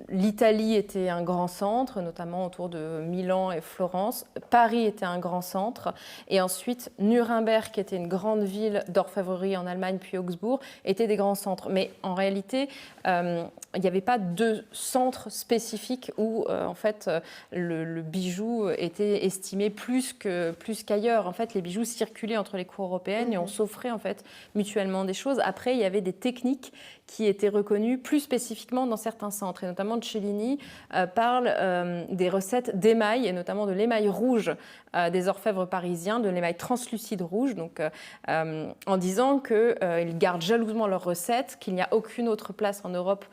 l'Italie était un grand centre, notamment autour de Milan et Florence. Paris était un grand centre. Et ensuite, Nuremberg, qui était une grande ville d'orfèvrerie en Allemagne, puis Augsbourg, étaient des grands centres. Mais en réalité, il n'y avait pas de centre spécifique où, en fait, le bijou était estimé plus qu'ailleurs. En fait, les bijoux circulaient entre les cours européennes et on s'offrait, en fait, mutuellement des choses. Après, il y avait des techniques qui étaient reconnues plus spécifiquement dans certains centres. Et notamment, Cellini parle des recettes d'émail, et notamment de l'émail rouge des orfèvres parisiens, de l'émail translucide rouge, donc, en disant qu'ils gardent jalousement leurs recettes, qu'il n'y a aucune autre place en Europe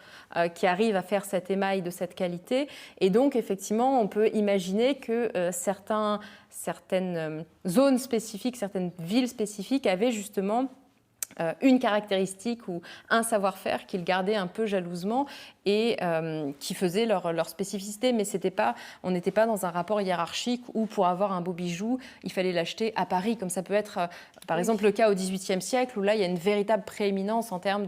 qui arrive à faire cet émail de cette qualité. Et donc, effectivement, on peut imaginer que certaines zones spécifiques, certaines villes spécifiques avaient justement une caractéristique ou un savoir-faire qu'ils gardaient un peu jalousement et qui faisait leur spécificité. Mais on n'était pas dans un rapport hiérarchique où pour avoir un beau bijou, il fallait l'acheter à Paris, comme ça peut être par exemple le cas au XVIIIe siècle, où là il y a une véritable prééminence en termes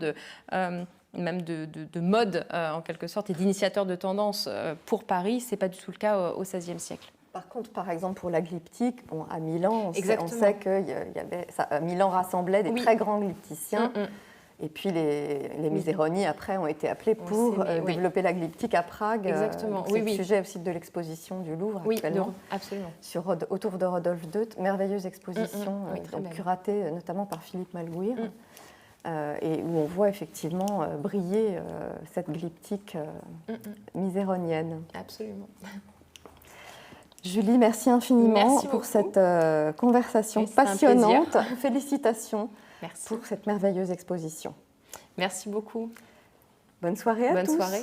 même de mode en quelque sorte et d'initiateur de tendance pour Paris. Ce n'est pas du tout le cas au XVIe siècle.
Par contre, par exemple, pour la glyptique, à Milan, on sait que Milan rassemblait des très grands glypticiens. Et puis les Miseroni, après, ont été appelés pour développer la glyptique à Prague.
Exactement.
C'est le sujet aussi de l'exposition du Louvre actuellement.
Absolument.
Autour de Rodolphe II, merveilleuse exposition curatée notamment par Philippe Malgouir. Et où on voit effectivement briller cette glyptique miséronienne.
Absolument.
Julie, merci infiniment pour cette conversation passionnante. Félicitations pour cette merveilleuse exposition.
Merci beaucoup.
Bonne soirée à tous.
Bonne soirée.